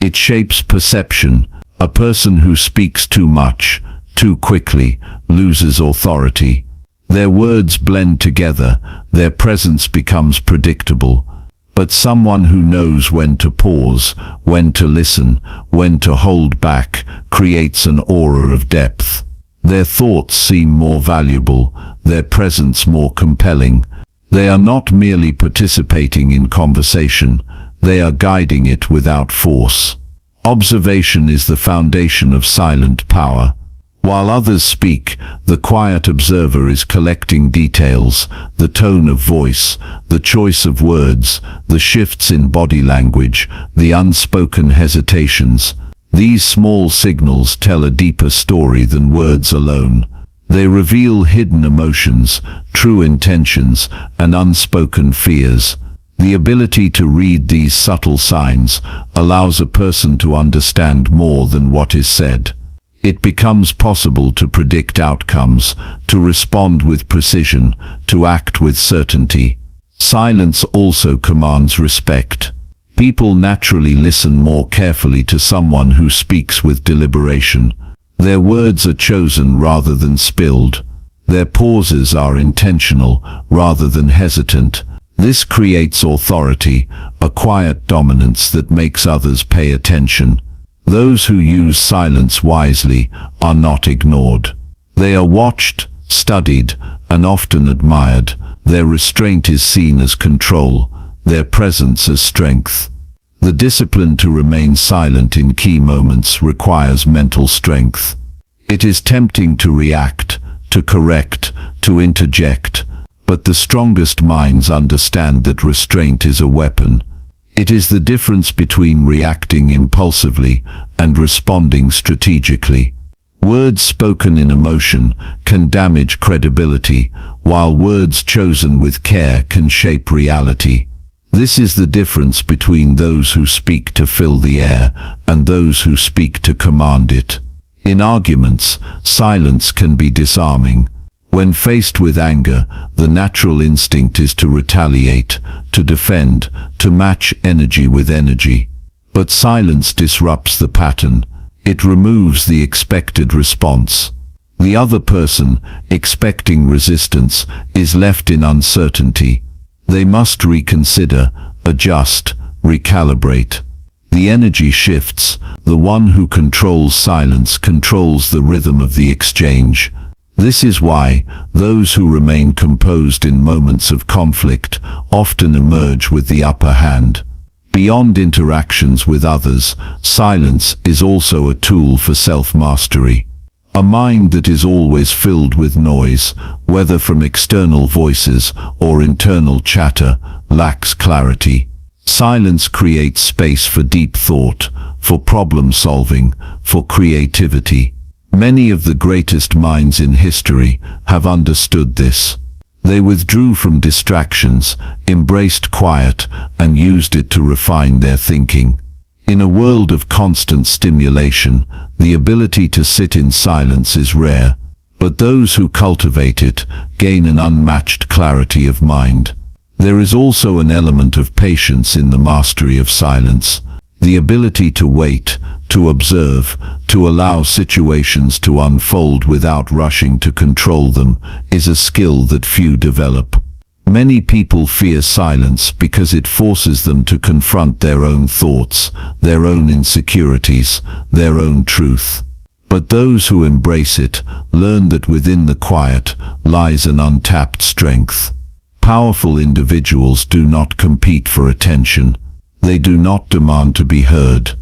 It shapes perception. A person who speaks too much, too quickly, loses authority. Their words blend together, their presence becomes predictable. But someone who knows when to pause, when to listen, when to hold back, creates an aura of depth. Their thoughts seem more valuable, their presence more compelling. They are not merely participating in conversation, they are guiding it without force. Observation is the foundation of silent power. While others speak, the quiet observer is collecting details, the tone of voice, the choice of words, the shifts in body language, the unspoken hesitations. These small signals tell a deeper story than words alone. They reveal hidden emotions, true intentions, and unspoken fears. The ability to read these subtle signs allows a person to understand more than what is said. It becomes possible to predict outcomes, to respond with precision, to act with certainty. Silence also commands respect. People naturally listen more carefully to someone who speaks with deliberation. Their words are chosen rather than spilled. Their pauses are intentional rather than hesitant. This creates authority, a quiet dominance that makes others pay attention. Those who use silence wisely are not ignored. They are watched, studied, and often admired. Their restraint is seen as control, their presence as strength. The discipline to remain silent in key moments requires mental strength. It is tempting to react, to correct, to interject, but the strongest minds understand that restraint is a weapon. It is the difference between reacting impulsively and responding strategically. Words spoken in emotion can damage credibility, while words chosen with care can shape reality. This is the difference between those who speak to fill the air and those who speak to command it. In arguments, silence can be disarming. When faced with anger, the natural instinct is to retaliate, to defend, to match energy with energy. But silence disrupts the pattern. It removes the expected response. The other person, expecting resistance, is left in uncertainty. They must reconsider, adjust, recalibrate. The energy shifts. The one who controls silence controls the rhythm of the exchange. This is why those who remain composed in moments of conflict often emerge with the upper hand. Beyond interactions with others, silence is also a tool for self-mastery. A mind that is always filled with noise, whether from external voices or internal chatter, lacks clarity. Silence creates space for deep thought, for problem solving, for creativity. Many of the greatest minds in history have understood this. They withdrew from distractions, embraced quiet, and used it to refine their thinking. In a world of constant stimulation, the ability to sit in silence is rare, but those who cultivate it gain an unmatched clarity of mind. There is also an element of patience in the mastery of silence. The ability to wait, to observe, to allow situations to unfold without rushing to control them, is a skill that few develop. Many people fear silence because it forces them to confront their own thoughts, their own insecurities, their own truth. But those who embrace it learn that within the quiet lies an untapped strength. Powerful individuals do not compete for attention. They do not demand to be heard.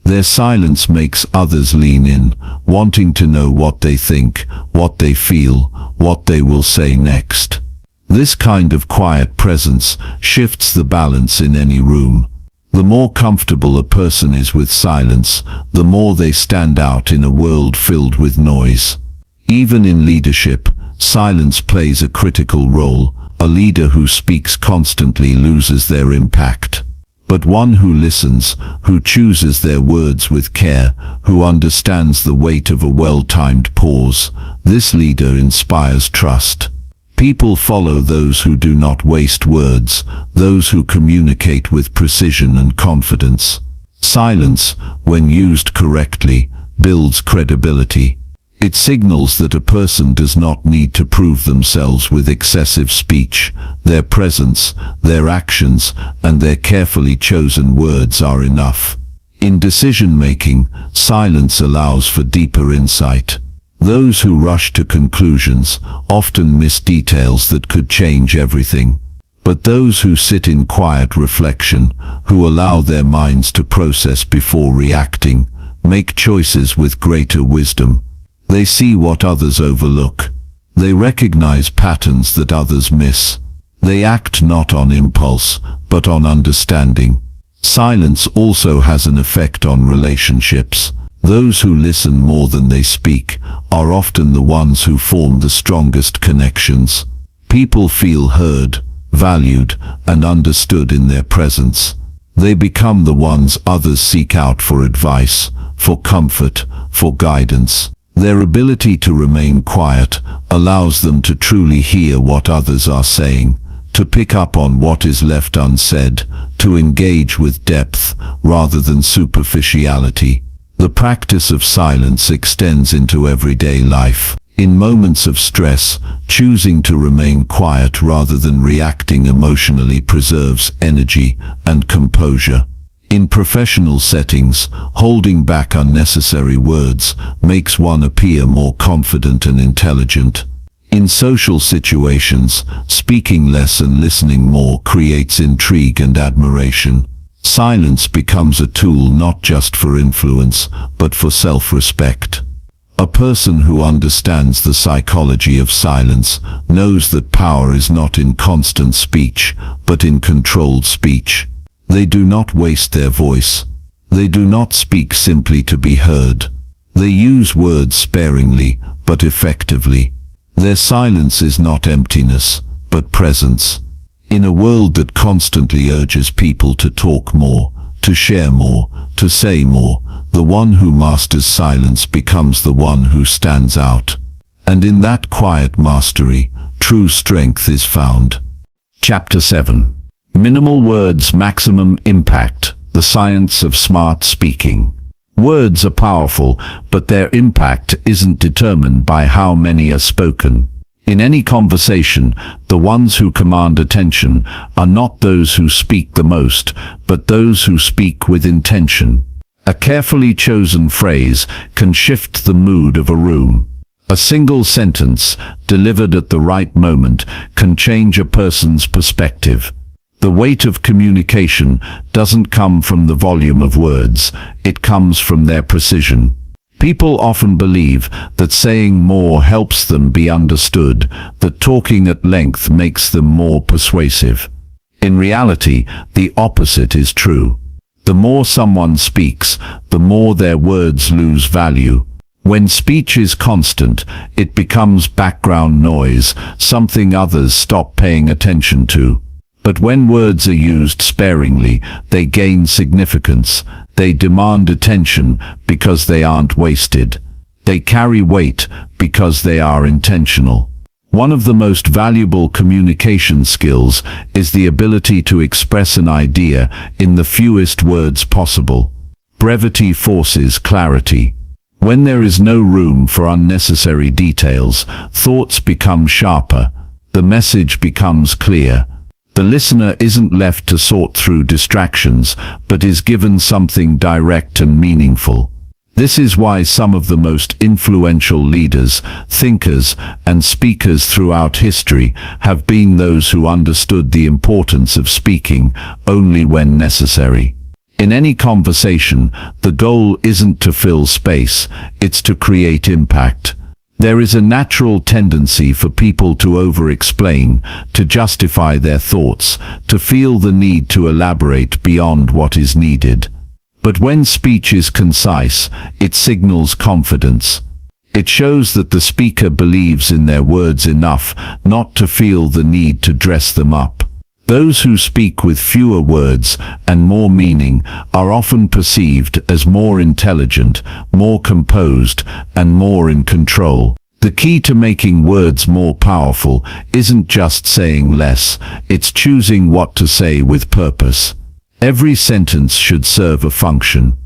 Their silence makes others lean in, wanting to know what they think, what they feel, what they will say next. This kind of quiet presence shifts the balance in any room. The more comfortable a person is with silence, the more they stand out in a world filled with noise. Even in leadership, silence plays a critical role. A leader who speaks constantly loses their impact. But one who listens, who chooses their words with care, who understands the weight of a well-timed pause, this leader inspires trust. People follow those who do not waste words, those who communicate with precision and confidence. Silence, when used correctly, builds credibility. It signals that a person does not need to prove themselves with excessive speech. Their presence, their actions, and their carefully chosen words are enough. In decision-making, silence allows for deeper insight. Those who rush to conclusions often miss details that could change everything. But those who sit in quiet reflection, who allow their minds to process before reacting, make choices with greater wisdom. They see what others overlook. They recognize patterns that others miss. They act not on impulse, but on understanding. Silence also has an effect on relationships. Those who listen more than they speak are often the ones who form the strongest connections. People feel heard, valued, and understood in their presence. They become the ones others seek out for advice, for comfort, for guidance. Their ability to remain quiet allows them to truly hear what others are saying, to pick up on what is left unsaid, to engage with depth rather than superficiality. The practice of silence extends into everyday life. In moments of stress, choosing to remain quiet rather than reacting emotionally preserves energy and composure. In professional settings, holding back unnecessary words makes one appear more confident and intelligent. In social situations, speaking less and listening more creates intrigue and admiration. Silence becomes a tool not just for influence, but for self-respect. A person who understands the psychology of silence knows that power is not in constant speech, but in controlled speech. They do not waste their voice. They do not speak simply to be heard. They use words sparingly, but effectively. Their silence is not emptiness, but presence. In a world that constantly urges people to talk more, to share more, to say more, the one who masters silence becomes the one who stands out. And in that quiet mastery, true strength is found. Chapter 7. Minimal words, maximum impact. The science of smart speaking. Words are powerful, but their impact isn't determined by how many are spoken. In any conversation, the ones who command attention are not those who speak the most, but those who speak with intention. A carefully chosen phrase can shift the mood of a room. A single sentence, delivered at the right moment, can change a person's perspective. The weight of communication doesn't come from the volume of words, it comes from their precision. People often believe that saying more helps them be understood, that talking at length makes them more persuasive. In reality, the opposite is true. The more someone speaks, the more their words lose value. When speech is constant, it becomes background noise, something others stop paying attention to. But when words are used sparingly, they gain significance. They demand attention because they aren't wasted. They carry weight because they are intentional. One of the most valuable communication skills is the ability to express an idea in the fewest words possible. Brevity forces clarity. When there is no room for unnecessary details, thoughts become sharper. The message becomes clear. The listener isn't left to sort through distractions, but is given something direct and meaningful. This is why some of the most influential leaders, thinkers, and speakers throughout history have been those who understood the importance of speaking only when necessary. In any conversation, the goal isn't to fill space, it's to create impact. There is a natural tendency for people to over-explain, to justify their thoughts, to feel the need to elaborate beyond what is needed. But when speech is concise, it signals confidence. It shows that the speaker believes in their words enough not to feel the need to dress them up. Those who speak with fewer words and more meaning are often perceived as more intelligent, more composed, and more in control. The key to making words more powerful isn't just saying less, it's choosing what to say with purpose. Every sentence should serve a function.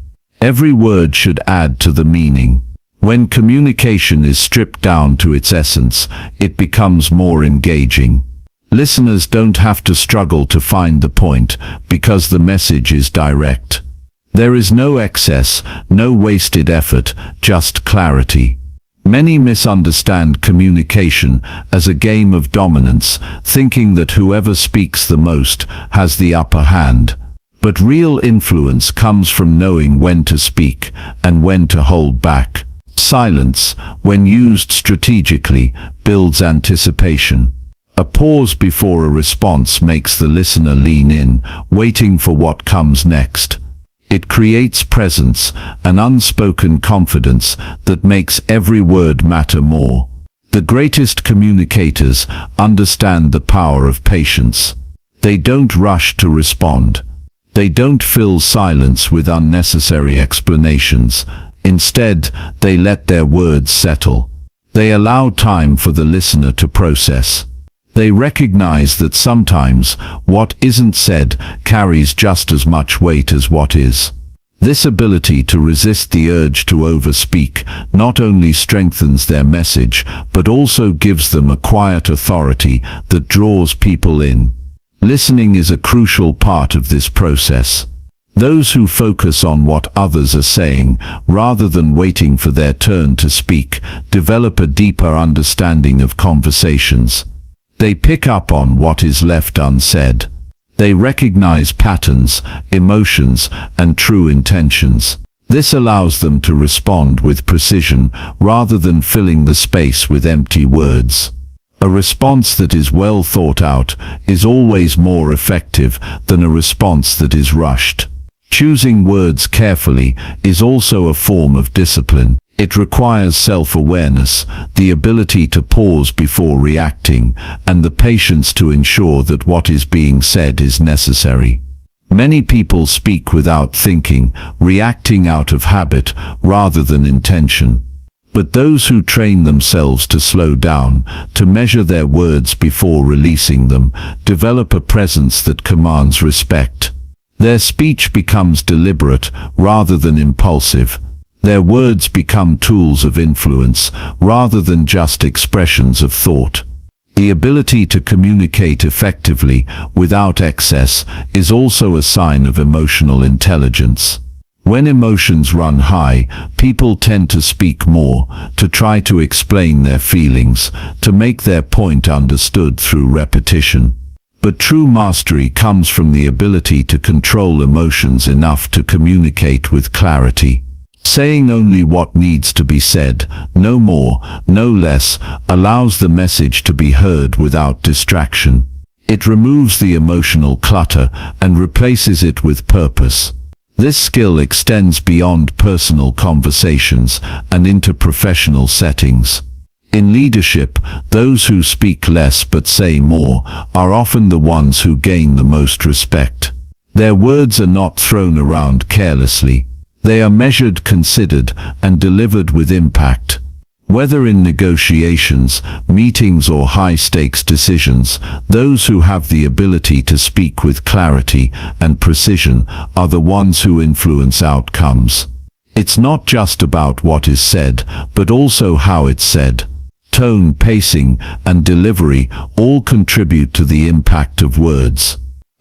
Every word should add to the meaning. When communication is stripped down to its essence, it becomes more engaging. Listeners don't have to struggle to find the point because the message is direct. There is no excess, no wasted effort, just clarity. Many misunderstand communication as a game of dominance, thinking that whoever speaks the most has the upper hand. But real influence comes from knowing when to speak and when to hold back. Silence, when used strategically, builds anticipation. A pause before a response makes the listener lean in, waiting for what comes next. It creates presence, an unspoken confidence that makes every word matter more. The greatest communicators understand the power of patience. They don't rush to respond. They don't fill silence with unnecessary explanations. Instead, they let their words settle. They allow time for the listener to process. They recognize that sometimes what isn't said carries just as much weight as what is. This ability to resist the urge to overspeak not only strengthens their message, but also gives them a quiet authority that draws people in. Listening is a crucial part of this process. Those who focus on what others are saying, rather than waiting for their turn to speak, develop a deeper understanding of conversations. They pick up on what is left unsaid. They recognize patterns, emotions, and true intentions. This allows them to respond with precision rather than filling the space with empty words. A response that is well thought out is always more effective than a response that is rushed. Choosing words carefully is also a form of discipline. It requires self-awareness, the ability to pause before reacting, and the patience to ensure that what is being said is necessary. Many people speak without thinking, reacting out of habit rather than intention. But those who train themselves to slow down, to measure their words before releasing them, develop a presence that commands respect. Their speech becomes deliberate rather than impulsive. Their words become tools of influence rather than just expressions of thought. The ability to communicate effectively without excess is also a sign of emotional intelligence. When emotions run high, people tend to speak more, to try to explain their feelings, to make their point understood through repetition. But true mastery comes from the ability to control emotions enough to communicate with clarity. Saying only what needs to be said, no more, no less, allows the message to be heard without distraction. It removes the emotional clutter and replaces it with purpose. This skill extends beyond personal conversations and into professional settings. In leadership, those who speak less but say more are often the ones who gain the most respect. Their words are not thrown around carelessly. They are measured, considered, and delivered with impact. Whether in negotiations, meetings, or high-stakes decisions, those who have the ability to speak with clarity and precision are the ones who influence outcomes. It's not just about what is said, but also how it's said. Tone, pacing, and delivery all contribute to the impact of words.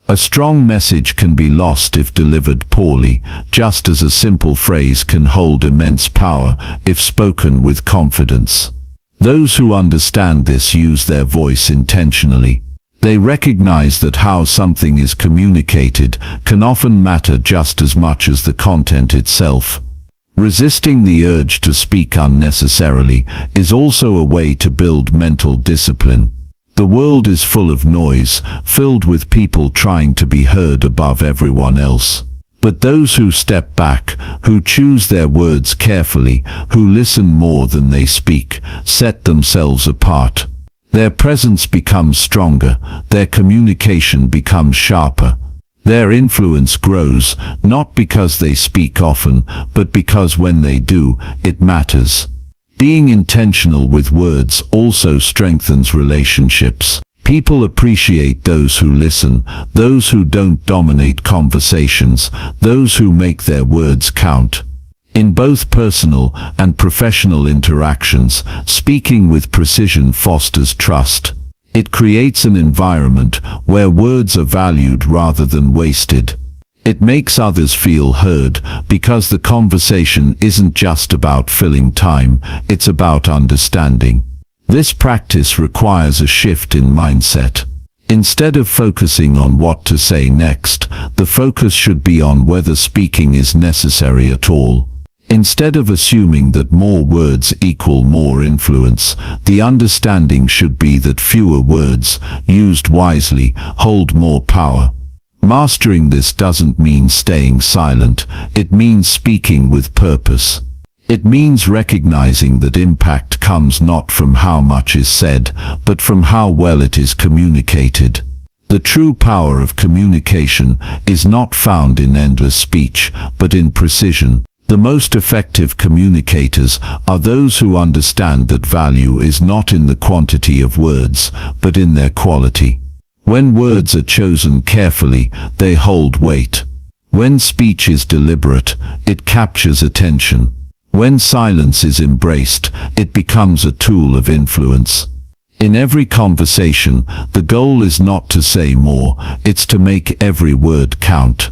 A strong message can be lost if delivered poorly, just as a simple phrase can hold immense power if spoken with confidence. Those who understand this use their voice intentionally. They recognize that how something is communicated can often matter just as much as the content itself. Resisting the urge to speak unnecessarily is also a way to build mental discipline. The world is full of noise, filled with people trying to be heard above everyone else. But those who step back, who choose their words carefully, who listen more than they speak, set themselves apart. Their presence becomes stronger, their communication becomes sharper. Their influence grows, not because they speak often, but because when they do, it matters. Being intentional with words also strengthens relationships. People appreciate those who listen, those who don't dominate conversations, those who make their words count. In both personal and professional interactions, speaking with precision fosters trust. It creates an environment where words are valued rather than wasted. It makes others feel heard because the conversation isn't just about filling time, it's about understanding. This practice requires a shift in mindset. Instead of focusing on what to say next, the focus should be on whether speaking is necessary at all. Instead of assuming that more words equal more influence, the understanding should be that fewer words, used wisely, hold more power. Mastering this doesn't mean staying silent, it means speaking with purpose. It means recognizing that impact comes not from how much is said, but from how well it is communicated. The true power of communication is not found in endless speech, but in precision. The most effective communicators are those who understand that value is not in the quantity of words, but in their quality. When words are chosen carefully, they hold weight. When speech is deliberate, it captures attention. When silence is embraced, it becomes a tool of influence. In every conversation, the goal is not to say more, it's to make every word count.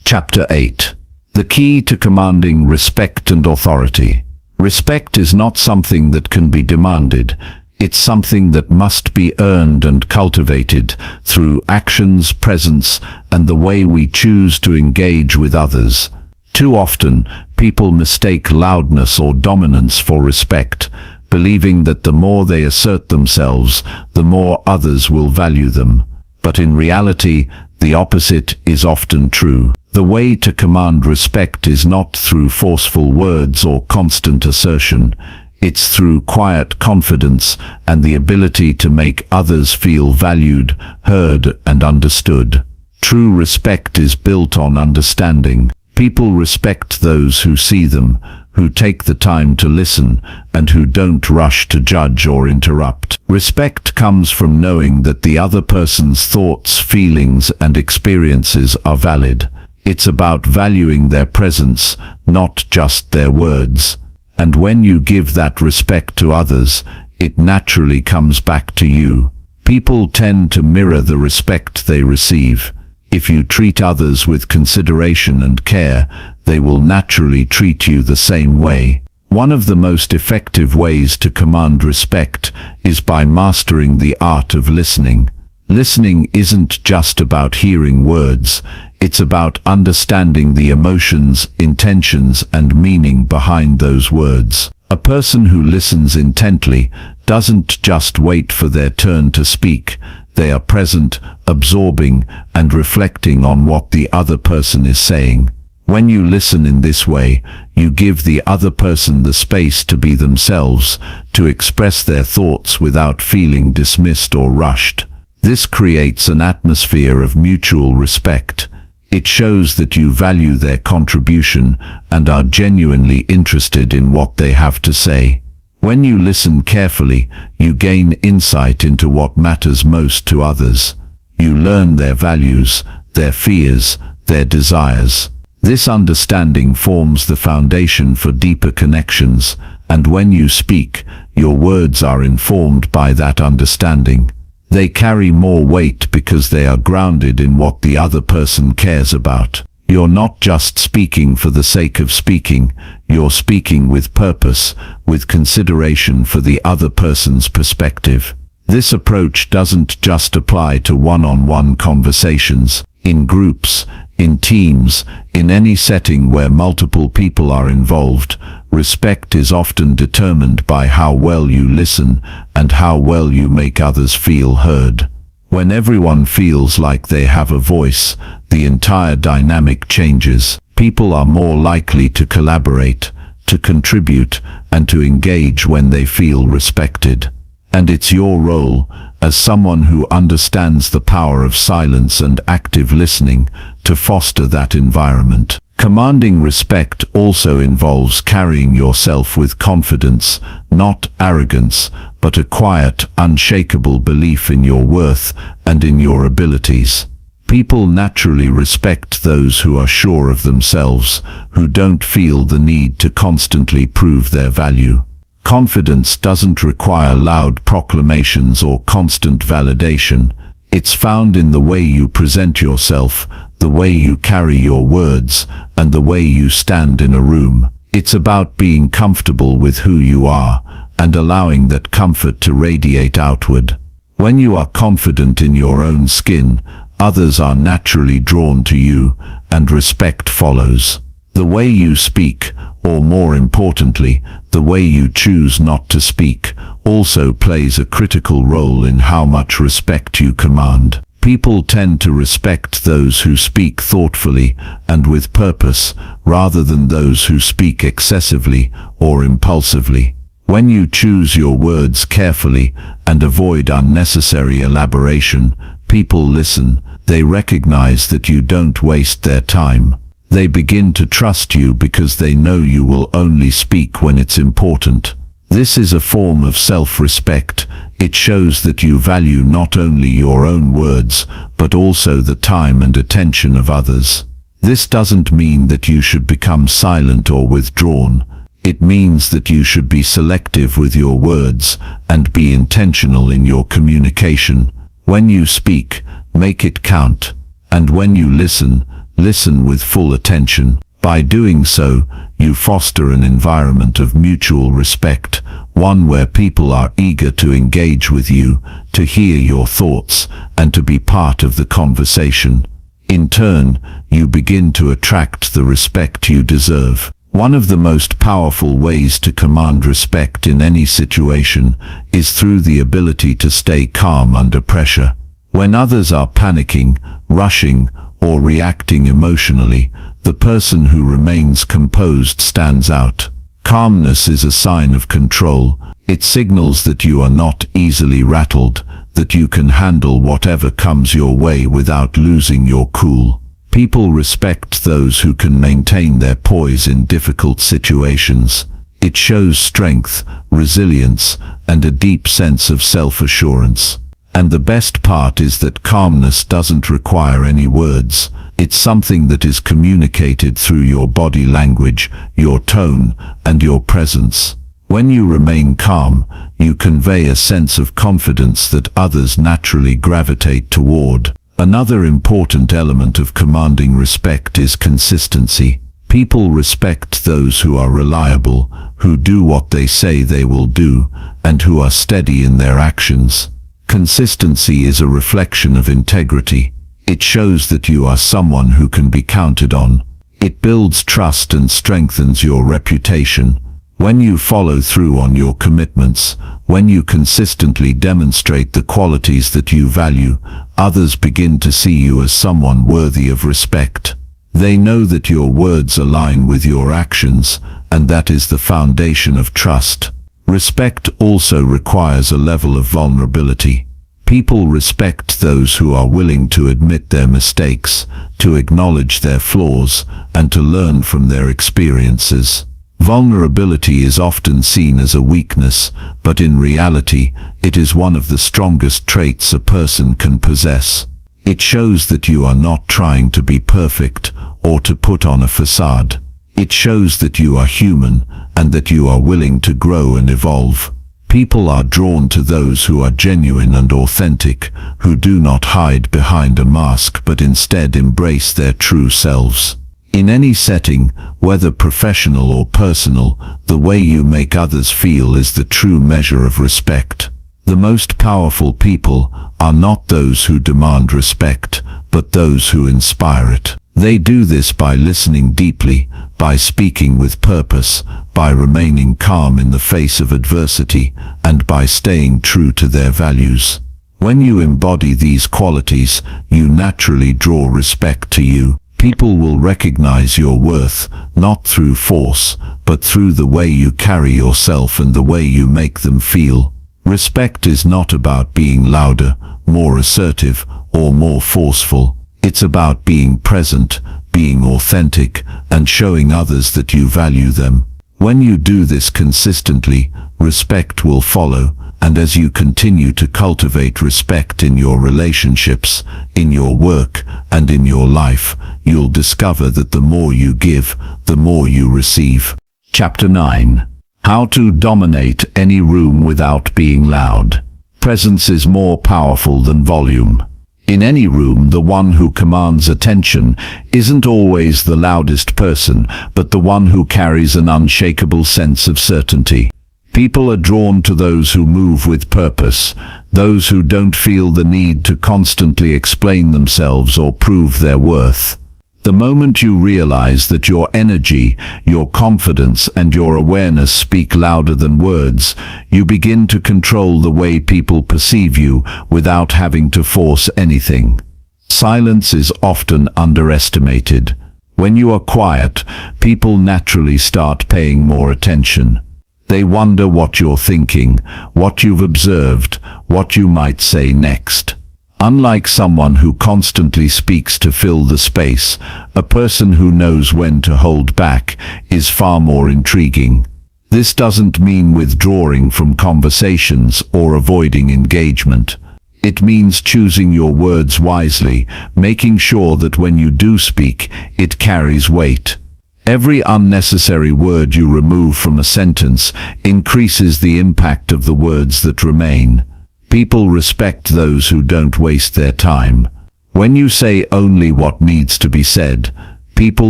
Chapter 8. The key to commanding respect and authority. Respect is not something that can be demanded. It's something that must be earned and cultivated through actions, presence, and the way we choose to engage with others. Too often, people mistake loudness or dominance for respect, believing that the more they assert themselves, the more others will value them. But in reality, the opposite is often true. The way to command respect is not through forceful words or constant assertion. It's through quiet confidence and the ability to make others feel valued, heard, and understood. True respect is built on understanding. People respect those who see them, who take the time to listen, and who don't rush to judge or interrupt. Respect comes from knowing that the other person's thoughts, feelings, and experiences are valid. It's about valuing their presence, not just their words. And when you give that respect to others, it naturally comes back to you. People tend to mirror the respect they receive. If you treat others with consideration and care, they will naturally treat you the same way. One of the most effective ways to command respect is by mastering the art of listening. Listening isn't just about hearing words, it's about understanding the emotions, intentions, and meaning behind those words. A person who listens intently doesn't just wait for their turn to speak. They are present, absorbing, and reflecting on what the other person is saying. When you listen in this way, you give the other person the space to be themselves, to express their thoughts without feeling dismissed or rushed. This creates an atmosphere of mutual respect. It shows that you value their contribution and are genuinely interested in what they have to say. When you listen carefully, you gain insight into what matters most to others. You learn their values, their fears, their desires. This understanding forms the foundation for deeper connections, and when you speak, your words are informed by that understanding. They carry more weight because they are grounded in what the other person cares about. You're not just speaking for the sake of speaking, you're speaking with purpose, with consideration for the other person's perspective. This approach doesn't just apply to one-on-one conversations. In groups, in teams, in any setting where multiple people are involved, respect is often determined by how well you listen and how well you make others feel heard. When everyone feels like they have a voice, the entire dynamic changes. People are more likely to collaborate, to contribute, and to engage when they feel respected. And it's your role, as someone who understands the power of silence and active listening, to foster that environment. Commanding respect also involves carrying yourself with confidence, not arrogance, but a quiet, unshakable belief in your worth and in your abilities. People naturally respect those who are sure of themselves, who don't feel the need to constantly prove their value. Confidence doesn't require loud proclamations or constant validation. It's found in the way you present yourself, the way you carry your words, and the way you stand in a room. It's about being comfortable with who you are, and allowing that comfort to radiate outward. When you are confident in your own skin, others are naturally drawn to you, and respect follows. The way you speak, or more importantly, the way you choose not to speak, also plays a critical role in how much respect you command. People tend to respect those who speak thoughtfully and with purpose, rather than those who speak excessively or impulsively. When you choose your words carefully and avoid unnecessary elaboration, people listen. They recognize that you don't waste their time. They begin to trust you because they know you will only speak when it's important. This is a form of self-respect. It shows that you value not only your own words, but also the time and attention of others. This doesn't mean that you should become silent or withdrawn. It means that you should be selective with your words and be intentional in your communication. When you speak, make it count. And when you listen, listen with full attention. By doing so, you foster an environment of mutual respect, one where people are eager to engage with you, to hear your thoughts, and to be part of the conversation. In turn, you begin to attract the respect you deserve. One of the most powerful ways to command respect in any situation is through the ability to stay calm under pressure. When others are panicking, rushing, or reacting emotionally, the person who remains composed stands out. Calmness is a sign of control. It signals that you are not easily rattled, that you can handle whatever comes your way without losing your cool. People respect those who can maintain their poise in difficult situations. It shows strength, resilience, and a deep sense of self-assurance. And the best part is that calmness doesn't require any words. It's something that is communicated through your body language, your tone, and your presence. When you remain calm, you convey a sense of confidence that others naturally gravitate toward. Another important element of commanding respect is consistency. People respect those who are reliable, who do what they say they will do, and who are steady in their actions. Consistency is a reflection of integrity. It shows that you are someone who can be counted on. It builds trust and strengthens your reputation. When you follow through on your commitments, when you consistently demonstrate the qualities that you value, others begin to see you as someone worthy of respect. They know that your words align with your actions, and that is the foundation of trust. Respect also requires a level of vulnerability. People respect those who are willing to admit their mistakes, to acknowledge their flaws, and to learn from their experiences. Vulnerability is often seen as a weakness, but in reality, it is one of the strongest traits a person can possess. It shows that you are not trying to be perfect or to put on a facade. It shows that you are human and that you are willing to grow and evolve. People are drawn to those who are genuine and authentic, who do not hide behind a mask but instead embrace their true selves. In any setting, whether professional or personal, the way you make others feel is the true measure of respect. The most powerful people are not those who demand respect, but those who inspire it. They do this by listening deeply, by speaking with purpose, by remaining calm in the face of adversity, and by staying true to their values. When you embody these qualities, you naturally draw respect to you. People will recognize your worth, not through force, but through the way you carry yourself and the way you make them feel. Respect is not about being louder, more assertive, or more forceful. It's about being present, being authentic, and showing others that you value them. When you do this consistently, respect will follow, and as you continue to cultivate respect in your relationships, in your work, and in your life, you'll discover that the more you give, the more you receive. Chapter 9. How to dominate any room without being loud. Presence is more powerful than volume. In any room, the one who commands attention isn't always the loudest person, but the one who carries an unshakable sense of certainty. People are drawn to those who move with purpose, those who don't feel the need to constantly explain themselves or prove their worth. The moment you realize that your energy, your confidence, and your awareness speak louder than words, you begin to control the way people perceive you without having to force anything. Silence is often underestimated. When you are quiet, people naturally start paying more attention. They wonder what you're thinking, what you've observed, what you might say next. Unlike someone who constantly speaks to fill the space, a person who knows when to hold back is far more intriguing. This doesn't mean withdrawing from conversations or avoiding engagement. It means choosing your words wisely, making sure that when you do speak, it carries weight. Every unnecessary word you remove from a sentence increases the impact of the words that remain. People respect those who don't waste their time. When you say only what needs to be said, people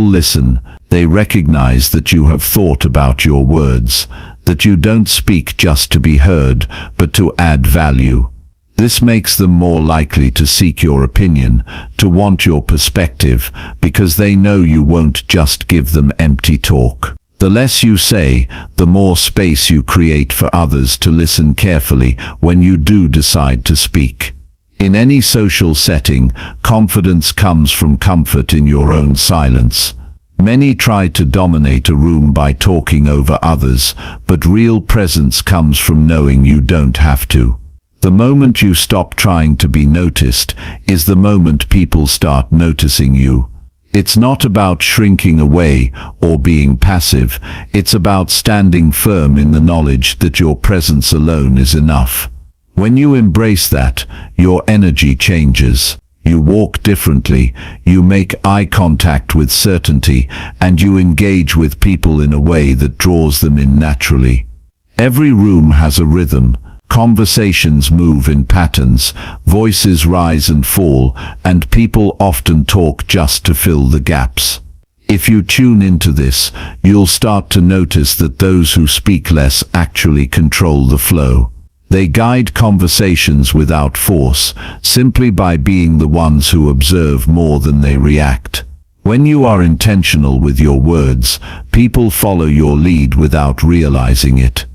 listen. They recognize that you have thought about your words, that you don't speak just to be heard, but to add value. This makes them more likely to seek your opinion, to want your perspective, because they know you won't just give them empty talk. The less you say, the more space you create for others to listen carefully when you do decide to speak. In any social setting, confidence comes from comfort in your own silence. Many try to dominate a room by talking over others, but real presence comes from knowing you don't have to. The moment you stop trying to be noticed is the moment people start noticing you. It's not about shrinking away or being passive. It's about standing firm in the knowledge that your presence alone is enough. When you embrace that, your energy changes. You walk differently, you make eye contact with certainty, and you engage with people in a way that draws them in naturally. Every room has a rhythm. Conversations move in patterns, voices rise and fall, and people often talk just to fill the gaps. If you tune into this, you'll start to notice that those who speak less actually control the flow. They guide conversations without force, simply by being the ones who observe more than they react. When you are intentional with your words, people follow your lead without realizing it.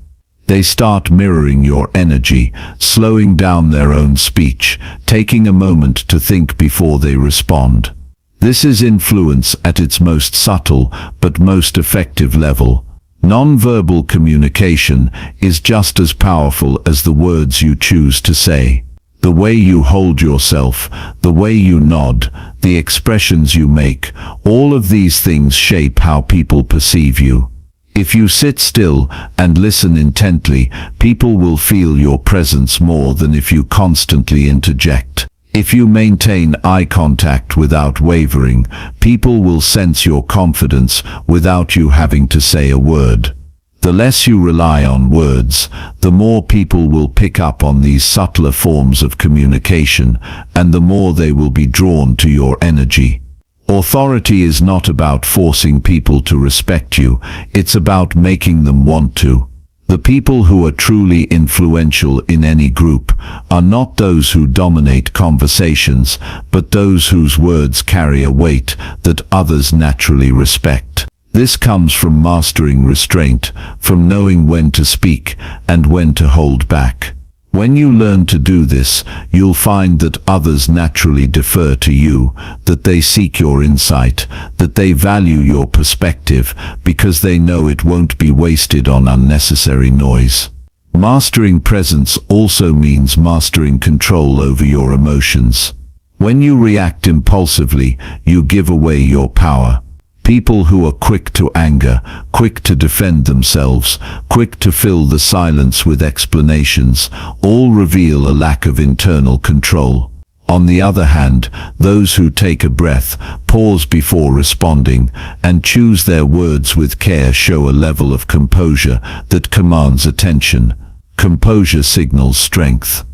They start mirroring your energy, slowing down their own speech, taking a moment to think before they respond. This is influence at its most subtle but most effective level. Non-verbal communication is just as powerful as the words you choose to say. The way you hold yourself, the way you nod, the expressions you make, all of these things shape how people perceive you. If you sit still and listen intently, people will feel your presence more than if you constantly interject. If you maintain eye contact without wavering, people will sense your confidence without you having to say a word. The less you rely on words, the more people will pick up on these subtler forms of communication, and the more they will be drawn to your energy. Authority is not about forcing people to respect you, it's about making them want to. The people who are truly influential in any group are not those who dominate conversations, but those whose words carry a weight that others naturally respect. This comes from mastering restraint, from knowing when to speak and when to hold back. When you learn to do this, you'll find that others naturally defer to you, that they seek your insight, that they value your perspective, because they know it won't be wasted on unnecessary noise. Mastering presence also means mastering control over your emotions. When you react impulsively, you give away your power. People who are quick to anger, quick to defend themselves, quick to fill the silence with explanations, all reveal a lack of internal control. On the other hand, those who take a breath, pause before responding, and choose their words with care show a level of composure that commands attention. Composure signals strength.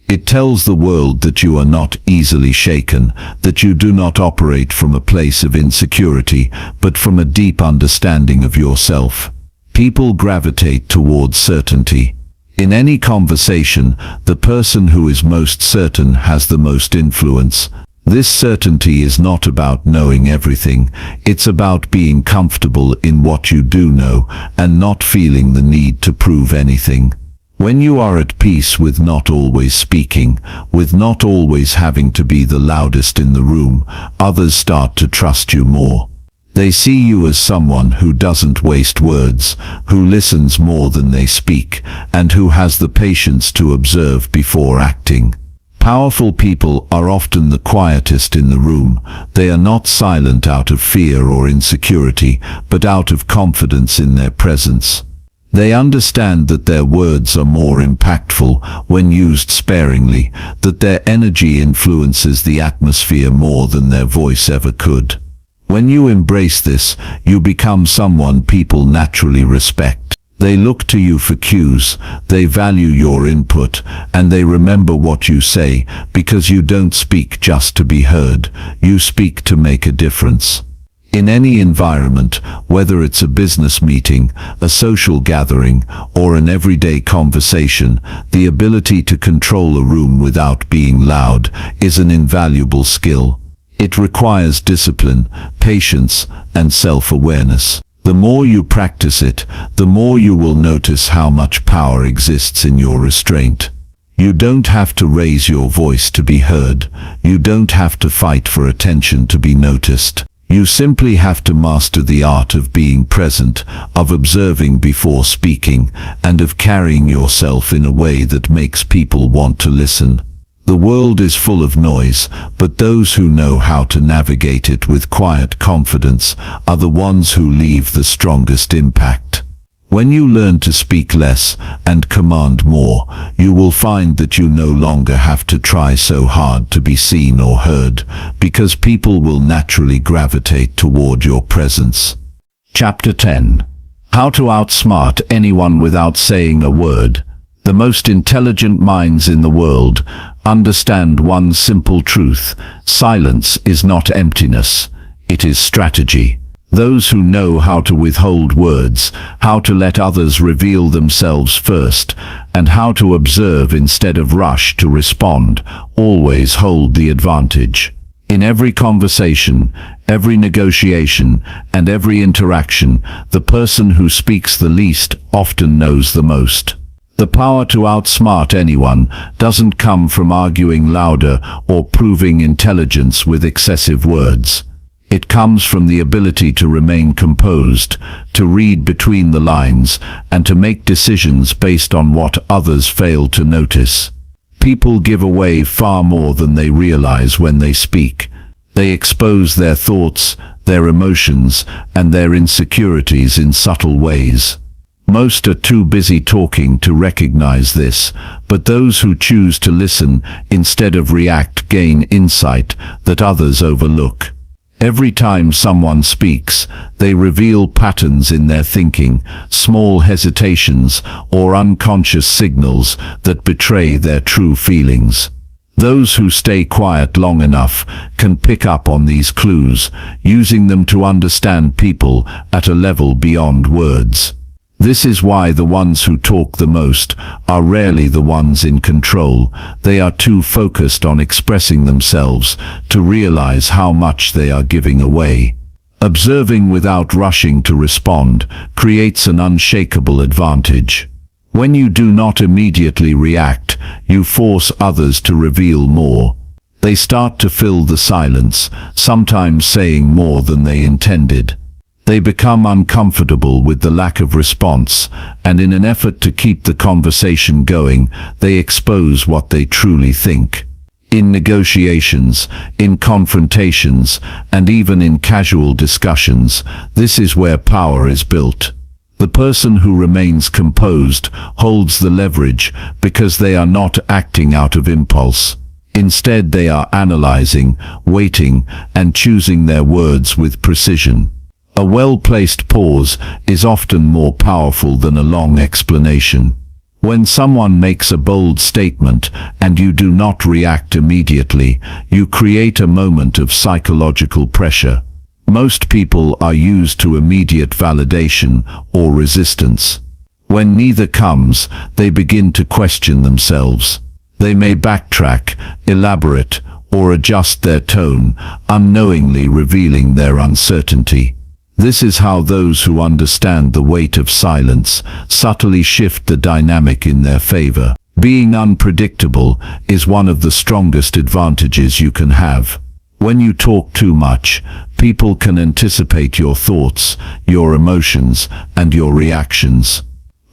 It tells the world that you are not easily shaken, that you do not operate from a place of insecurity, but from a deep understanding of yourself. People gravitate towards certainty. In any conversation, the person who is most certain has the most influence. This certainty is not about knowing everything, it's about being comfortable in what you do know and not feeling the need to prove anything. When you are at peace with not always speaking, with not always having to be the loudest in the room, others start to trust you more. They see you as someone who doesn't waste words, who listens more than they speak, and who has the patience to observe before acting. Powerful people are often the quietest in the room. They are not silent out of fear or insecurity, but out of confidence in their presence. They understand that their words are more impactful when used sparingly, that their energy influences the atmosphere more than their voice ever could. When you embrace this, you become someone people naturally respect. They look to you for cues, they value your input, and they remember what you say, because you don't speak just to be heard, you speak to make a difference. In any environment, whether it's a business meeting, a social gathering, or an everyday conversation, the ability to control a room without being loud is an invaluable skill. It requires discipline, patience, and self-awareness. The more you practice it, the more you will notice how much power exists in your restraint. You don't have to raise your voice to be heard. You don't have to fight for attention to be noticed. You simply have to master the art of being present, of observing before speaking, and of carrying yourself in a way that makes people want to listen. The world is full of noise, but those who know how to navigate it with quiet confidence are the ones who leave the strongest impact. When you learn to speak less and command more, you will find that you no longer have to try so hard to be seen or heard, because people will naturally gravitate toward your presence. Chapter 10. How to outsmart anyone without saying a word. The most intelligent minds in the world understand one simple truth: silence is not emptiness, it is strategy. Those who know how to withhold words, how to let others reveal themselves first, and how to observe instead of rush to respond, always hold the advantage. In every conversation, every negotiation, and every interaction, the person who speaks the least often knows the most. The power to outsmart anyone doesn't come from arguing louder or proving intelligence with excessive words. It comes from the ability to remain composed, to read between the lines, and to make decisions based on what others fail to notice. People give away far more than they realize when they speak. They expose their thoughts, their emotions, and their insecurities in subtle ways. Most are too busy talking to recognize this, but those who choose to listen instead of react gain insight that others overlook. Every time someone speaks, they reveal patterns in their thinking, small hesitations, or unconscious signals that betray their true feelings. Those who stay quiet long enough can pick up on these clues, using them to understand people at a level beyond words. This is why the ones who talk the most are rarely the ones in control. They are too focused on expressing themselves to realize how much they are giving away. Observing without rushing to respond creates an unshakable advantage. When you do not immediately react, you force others to reveal more. They start to fill the silence, sometimes saying more than they intended. They become uncomfortable with the lack of response, and in an effort to keep the conversation going, they expose what they truly think. In negotiations, in confrontations, and even in casual discussions, this is where power is built. The person who remains composed holds the leverage because they are not acting out of impulse. Instead, they are analyzing, waiting, and choosing their words with precision. A well-placed pause is often more powerful than a long explanation. When someone makes a bold statement and you do not react immediately, you create a moment of psychological pressure. Most people are used to immediate validation or resistance. When neither comes, they begin to question themselves. They may backtrack, elaborate, or adjust their tone, unknowingly revealing their uncertainty. This is how those who understand the weight of silence subtly shift the dynamic in their favor. Being unpredictable is one of the strongest advantages you can have. When you talk too much, people can anticipate your thoughts, your emotions, and your reactions.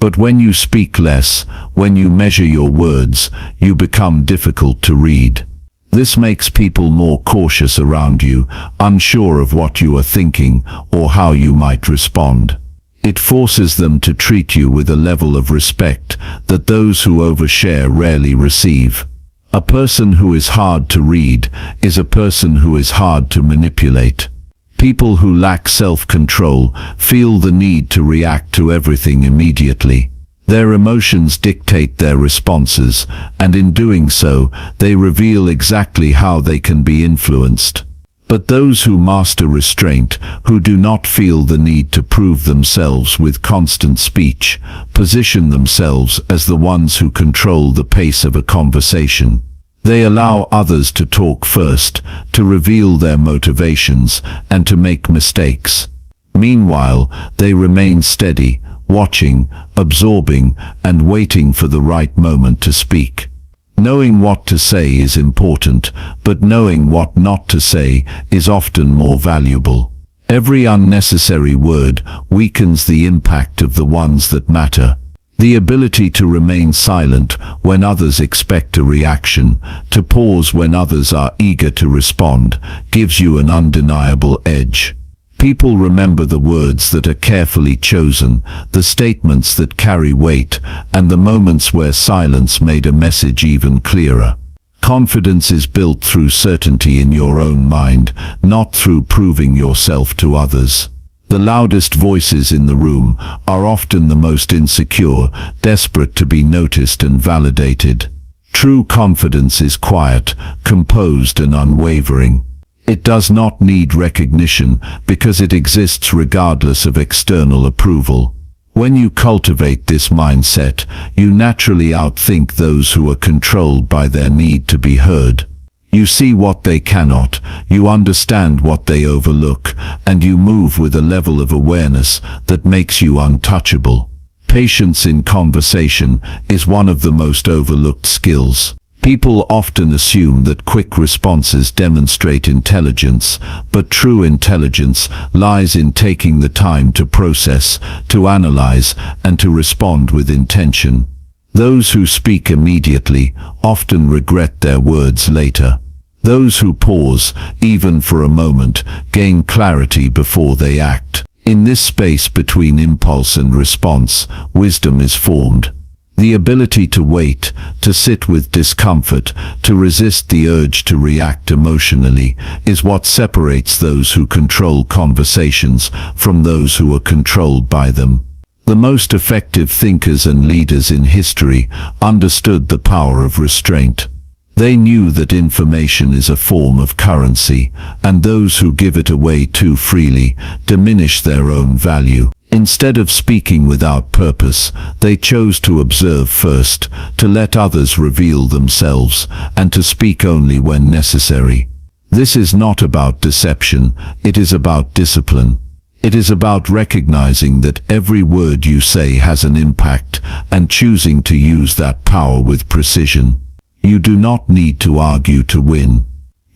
But when you speak less, when you measure your words, you become difficult to read. This makes people more cautious around you, unsure of what you are thinking or how you might respond. It forces them to treat you with a level of respect that those who overshare rarely receive. A person who is hard to read is a person who is hard to manipulate. People who lack self-control feel the need to react to everything immediately. Their emotions dictate their responses, and in doing so, they reveal exactly how they can be influenced. But those who master restraint, who do not feel the need to prove themselves with constant speech, position themselves as the ones who control the pace of a conversation. They allow others to talk first, to reveal their motivations, and to make mistakes. Meanwhile, they remain steady, watching, absorbing, and waiting for the right moment to speak. Knowing what to say is important, but knowing what not to say is often more valuable. Every unnecessary word weakens the impact of the ones that matter. The ability to remain silent when others expect a reaction, to pause when others are eager to respond, gives you an undeniable edge. People remember the words that are carefully chosen, the statements that carry weight, and the moments where silence made a message even clearer. Confidence is built through certainty in your own mind, not through proving yourself to others. The loudest voices in the room are often the most insecure, desperate to be noticed and validated. True confidence is quiet, composed, and unwavering. It does not need recognition because it exists regardless of external approval. When you cultivate this mindset, you naturally outthink those who are controlled by their need to be heard. You see what they cannot, you understand what they overlook, and you move with a level of awareness that makes you untouchable. Patience in conversation is one of the most overlooked skills. People often assume that quick responses demonstrate intelligence, but true intelligence lies in taking the time to process, to analyze, and to respond with intention. Those who speak immediately often regret their words later. Those who pause, even for a moment, gain clarity before they act. In this space between impulse and response, wisdom is formed. The ability to wait, to sit with discomfort, to resist the urge to react emotionally, is what separates those who control conversations from those who are controlled by them. The most effective thinkers and leaders in history understood the power of restraint. They knew that information is a form of currency, and those who give it away too freely diminish their own value. Instead of speaking without purpose, they chose to observe first, to let others reveal themselves, and to speak only when necessary. This is not about deception, it is about discipline. It is about recognizing that every word you say has an impact, and choosing to use that power with precision. You do not need to argue to win.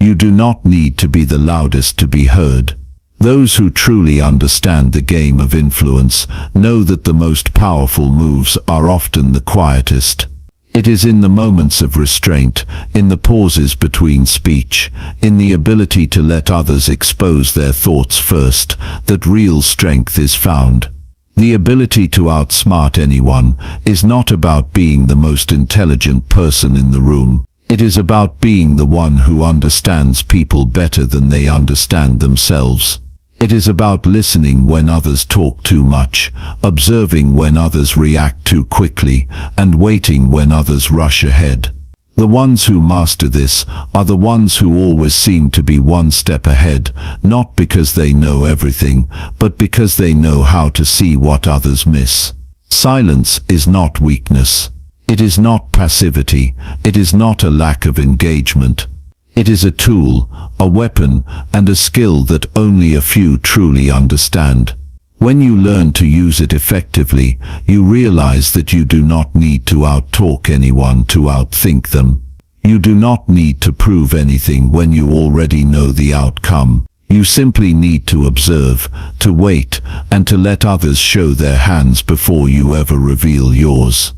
You do not need to be the loudest to be heard. Those who truly understand the game of influence know that the most powerful moves are often the quietest. It is in the moments of restraint, in the pauses between speech, in the ability to let others expose their thoughts first, that real strength is found. The ability to outsmart anyone is not about being the most intelligent person in the room. It is about being the one who understands people better than they understand themselves. It is about listening when others talk too much, observing when others react too quickly, and waiting when others rush ahead. The ones who master this are the ones who always seem to be one step ahead, not because they know everything, but because they know how to see what others miss. Silence is not weakness. It is not passivity. It is not a lack of engagement. It is a tool, a weapon, and a skill that only a few truly understand. When you learn to use it effectively, you realize that you do not need to outtalk anyone to outthink them. You do not need to prove anything when you already know the outcome. You simply need to observe, to wait, and to let others show their hands before you ever reveal yours.